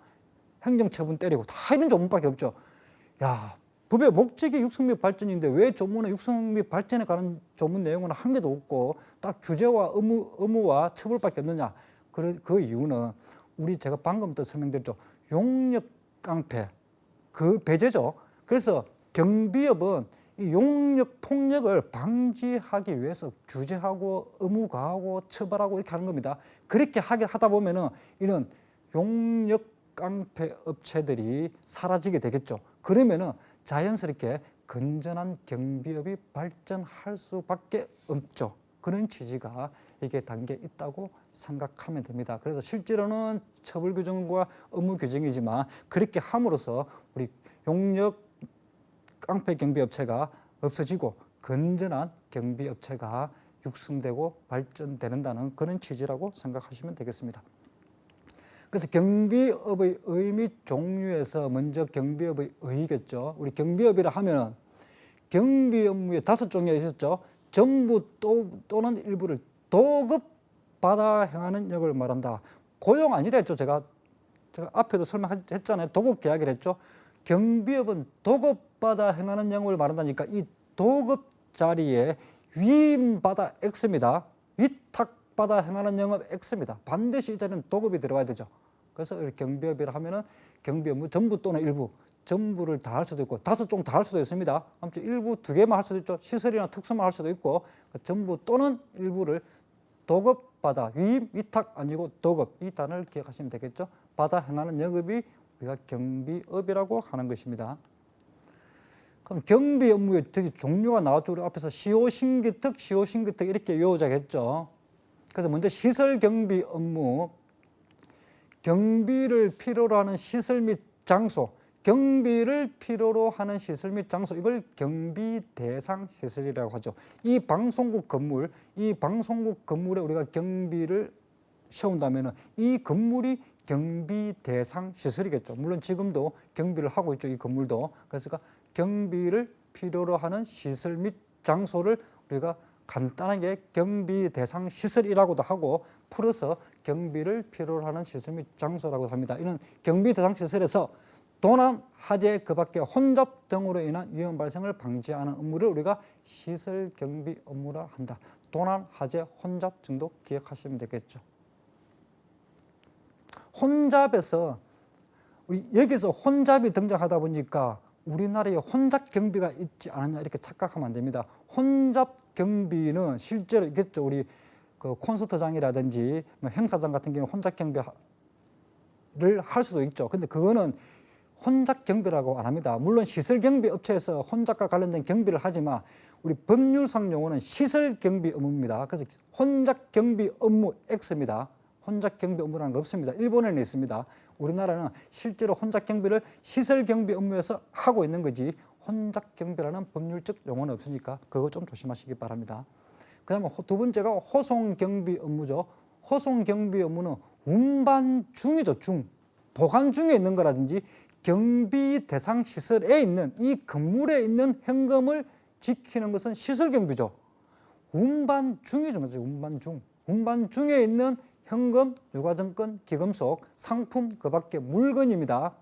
행정처분 때리고 다 이런 조문밖에 없죠. 법의 목적이 육성 및 발전인데 왜 조문은 육성 및 발전에 관한 조문 내용은 한 개도 없고 딱 규제와 의무와 처벌밖에 없느냐? 그 이유는 제가 방금 또 설명드렸죠. 용역 깡패, 그 배제죠. 그래서 경비업은 이 용역 폭력을 방지하기 위해서 규제하고 의무 가하고 처벌하고 이렇게 하는 겁니다. 그렇게 하다 보면은 이런 용역 깡패 업체들이 사라지게 되겠죠. 그러면은 자연스럽게 건전한 경비업이 발전할 수밖에 없죠. 그런 취지가 이게 담겨 있다고 생각하면 됩니다. 그래서 실제로는 처벌 규정과 의무 규정이지만 그렇게 함으로써 우리 용역 깡패 경비업체가 없어지고 건전한 경비업체가 육성되고 발전된다는 그런 취지라고 생각하시면 되겠습니다. 그래서 경비업의 의 및 종류에서 먼저 경비업의 의겠죠. 우리 경비업이라 하면은 경비 업무에 5종류가 있었죠. 전부 또는 일부를 도급받아 행하는 역을 말한다. 고용 아니라 했죠. 제가 앞에도 설명했잖아요. 도급 계약을 했죠. 경비업은 도급받아 행하는 역을 말한다니까 이 도급 자리에 위임받아 X입니다. 위탁받아 행하는 영업 X입니다. 반드시 이 자리는 도급이 들어가야 되죠. 그래서 경비업이라 하면은 경비 업무 전부 또는 일부, 전부를 다 할 수도 있고 5종 다 할 수도 있습니다. 아무튼 일부 2개만 할 수도 있죠. 시설이나 특수만 할 수도 있고 전부 또는 일부를 도급받아, 위임, 위탁 아니고 도급 이 단어를 기억하시면 되겠죠. 받아 행하는 영업이 우리가 경비업이라고 하는 것입니다. 그럼 경비 업무의 종류가 나왔죠. 우리 앞에서 시효신기특, 시효신기특 이렇게 외우자겠죠. 그래서 먼저 시설 경비 업무, 경비를 필요로 하는 시설 및 장소, 경비를 필요로 하는 시설 및 장소, 이걸 경비 대상 시설이라고 하죠. 이 방송국 건물, 이 방송국 건물에 우리가 경비를 세운다면 이 건물이 경비 대상 시설이겠죠. 물론 지금도 경비를 하고 있죠. 이 건물도. 그래서 경비를 필요로 하는 시설 및 장소를 우리가 간단하게 경비 대상 시설이라고도 하고 풀어서 경비를 필요로 하는 시설 및 장소라고 합니다. 이는 경비 대상 시설에서 도난, 화재, 그 밖에 혼잡 등으로 인한 위험 발생을 방지하는 업무를 우리가 시설 경비 업무라 한다. 도난, 화재, 혼잡 정도 기억하시면 되겠죠. 혼잡에서 여기서 혼잡이 등장하다 보니까 우리나라에 혼잡 경비가 있지 않았냐 이렇게 착각하면 안 됩니다. 혼잡 경비는 실제로 있겠죠. 우리 그 콘서트장이라든지 행사장 같은 경우는 혼잡 경비를 할 수도 있죠. 근데 그거는 혼잡 경비라고 안 합니다. 물론 시설 경비 업체에서 혼잡과 관련된 경비를 하지만 우리 법률상 용어는 시설 경비 업무입니다. 그래서 혼잡 경비 업무 X입니다. 혼잡 경비 업무라는 거 없습니다. 일본에는 있습니다. 우리나라는 실제로 혼잡 경비를 시설 경비 업무에서 하고 있는 거지 혼잡 경비라는 법률적 용어는 없으니까 그거 좀 조심하시기 바랍니다. 그 다음에 두 번째가 호송 경비 업무죠. 호송 경비 업무는 운반 중이죠. 보관 중에 있는 거라든지 경비 대상 시설에 있는 이 건물에 있는 현금을 지키는 것은 시설 경비죠. 운반 중이죠. 운반 중에 있는 현금, 유가증권, 기금속, 상품, 그 밖에 물건입니다.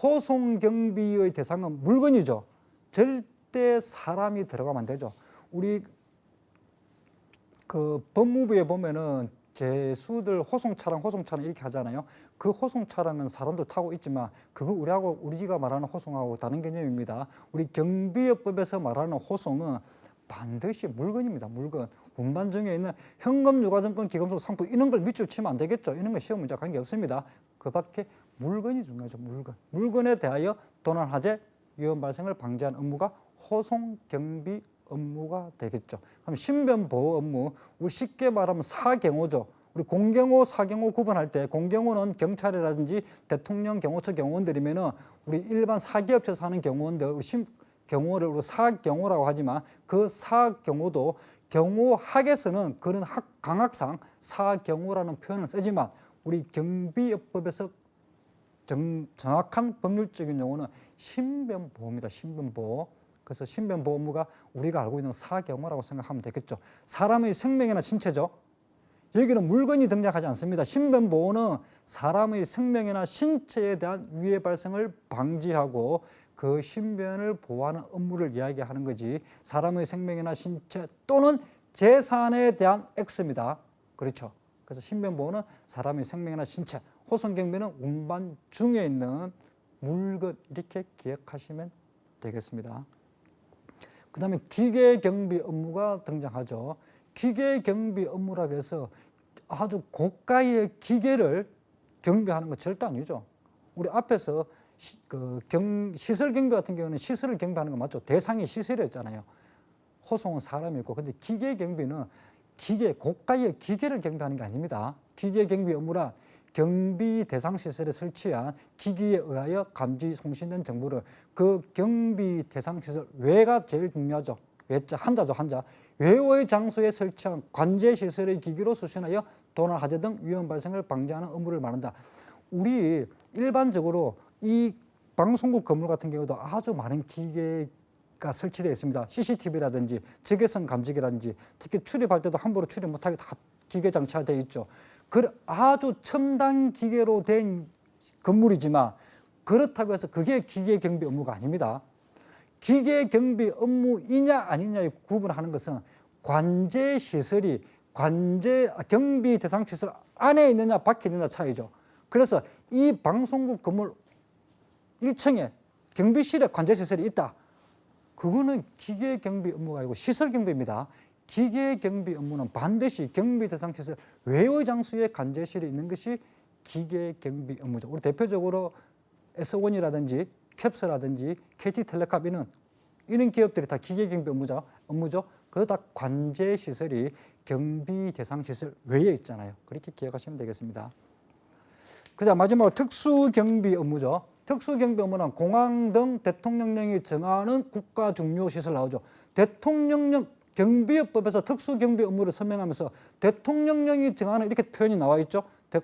호송 경비의 대상은 물건이죠. 절대 사람이 들어가면 안 되죠. 우리 그 법무부에 보면은 제수들 호송차량 이렇게 하잖아요. 그 호송차량은 사람들 타고 있지만 그거 우리가 말하는 호송하고 다른 개념입니다. 우리 경비업법에서 말하는 호송은 반드시 물건입니다. 물건. 운반 중에 있는 현금, 유가증권, 기금속, 상품 이런 걸 밑줄 치면 안 되겠죠. 이런 거 시험 문제 관계없습니다. 그 밖에 물건이 중요하죠. 물건에 대하여 도난, 화재, 위험 발생을 방지하는 업무가 호송 경비 업무가 되겠죠. 그럼 신변보호 업무, 우리 쉽게 말하면 사경호죠. 우리 공경호, 사경호 구분할 때 공경호는 경찰이라든지 대통령 경호처 경호원들이면은 우리 일반 사기업체에서 하는 경호원들, 경호를 우리 사경호라고 하지만 그 사경호도 경호학에서는 그런 강학상 사경호라는 표현을 쓰지만 우리 경비업법에서 정확한 법률적인 용어는 신변보호입니다. 신변보호. 그래서 신변보호 업무가 우리가 알고 있는 사경호라고 생각하면 되겠죠. 사람의 생명이나 신체죠. 여기는 물건이 등장하지 않습니다. 신변보호는 사람의 생명이나 신체에 대한 위해 발생을 방지하고 그 신변을 보호하는 업무를 이야기하는 거지 사람의 생명이나 신체 또는 재산에 대한 X입니다. 그렇죠. 그래서 신변보호는 사람의 생명이나 신체, 호송경비는 운반 중에 있는 물건 이렇게 기억하시면 되겠습니다. 그 다음에 기계경비 업무가 등장하죠. 기계경비 업무라고 해서 아주 고가의 기계를 경비하는 건 절대 아니죠. 우리 앞에서 시설 경비 같은 경우는 시설을 경비하는 거 맞죠? 대상이 시설이었잖아요. 호송은 사람이고, 근데 기계 경비는 고가의 기계를 경비하는 게 아닙니다. 기계 경비 업무란 경비 대상 시설에 설치한 기기에 의하여 감지 송신된 정보를 그 경비 대상 시설 외가 제일 중요하죠. 외자 한자죠, 한자. 외의 장소에 설치한 관제 시설의 기기로 수신하여 도난, 화재 등 위험 발생을 방지하는 업무를 말한다. 우리 일반적으로 이 방송국 건물 같은 경우도 아주 많은 기계가 설치되어 있습니다. CCTV라든지 적외선 감지기라든지 특히 출입할 때도 함부로 출입 못하게 다 기계 장치화되어 있죠. 그 아주 첨단 기계로 된 건물이지만 그렇다고 해서 그게 기계 경비 업무가 아닙니다. 기계 경비 업무이냐 아니냐의 구분을 하는 것은 관제 시설이 경비 대상 시설 안에 있느냐 밖에 있느냐 차이죠. 그래서 이 방송국 건물 1층에 경비실에 관제 시설이 있다. 그거는 기계 경비 업무가 아니고 시설 경비입니다. 기계 경비 업무는 반드시 경비 대상 시설 외의 장소에 관제실이 있는 것이 기계 경비 업무죠. 우리 대표적으로 S1이라든지 캡스라든지 KT텔레캅 이런 기업들이 다 기계 경비 업무죠. 그거 다 관제 시설이 경비 대상 시설 외에 있잖아요. 그렇게 기억하시면 되겠습니다. 그다음 마지막으로 특수 경비 업무죠. 특수 경비 업무는 공항 등 대통령령이 정하는 국가 중요 시설 나오죠. 대통령령 경비업법에서 특수 경비 업무를 설명하면서 대통령령이 정하는 이렇게 표현이 나와 있죠.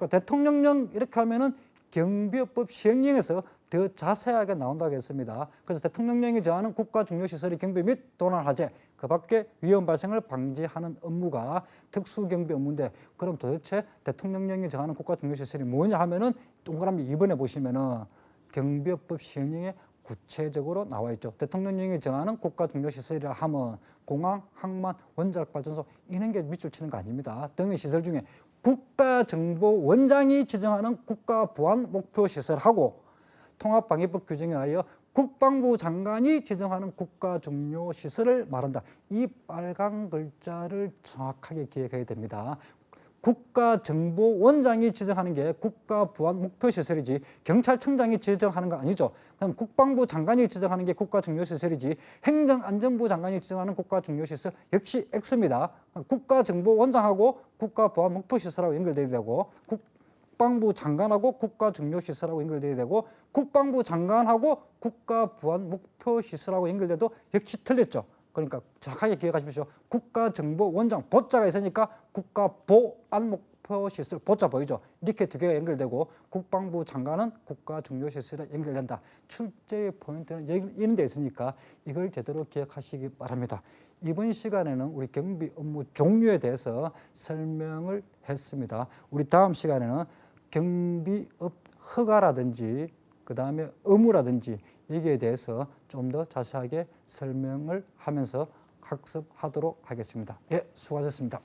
대통령령 이렇게 하면은 경비업법 시행령에서 더 자세하게 나온다고 했습니다. 그래서 대통령령이 정하는 국가 중요 시설의 경비 및 도난 화재, 그 밖에 위험 발생을 방지하는 업무가 특수 경비 업무인데, 그럼 도대체 대통령령이 정하는 국가 중요 시설이 뭐냐 하면은 동그라미 2번에 보시면은 경비업법 시행령에 구체적으로 나와 있죠. 대통령령이 정하는 국가 중요 시설이라 하면 공항, 항만, 원자력 발전소 이런 게 밑줄 치는 거 아닙니다. 등의 시설 중에 국가정보원장이 지정하는 국가보안 목표 시설하고 통합방위법 규정에 의하여 국방부 장관이 지정하는 국가 중요 시설을 말한다. 이 빨간 글자를 정확하게 기억해야 됩니다. 국가정보원장이 지정하는 게 국가보안 목표 시설이지 경찰청장이 지정하는 거 아니죠. 그럼 국방부 장관이 지정하는 게 국가 중요 시설이지 행정안전부 장관이 지정하는 국가 중요 시설 역시 X입니다. 국가정보원장하고 국가보안 목표 시설하고 연결돼야 되고, 국방부 장관하고 국가 중요 시설하고 연결돼야 되고, 국방부 장관하고 국가보안 목표 시설하고 연결돼도 역시 틀렸죠. 그러니까 정확하게 기억하십시오. 국가정보원장 보자가 있으니까 국가보안 목표 시설 보자 보이죠. 이렇게 두 개가 연결되고 국방부 장관은 국가 중요 시설에 연결된다. 출제의 포인트는 이런 데 있으니까 이걸 제대로 기억하시기 바랍니다. 이번 시간에는 우리 경비 업무 종류에 대해서 설명을 했습니다. 우리 다음 시간에는 경비업 허가라든지 그 다음에 의무라든지 여기에 대해서 좀 더 자세하게 설명을 하면서 학습하도록 하겠습니다. 예, 수고하셨습니다.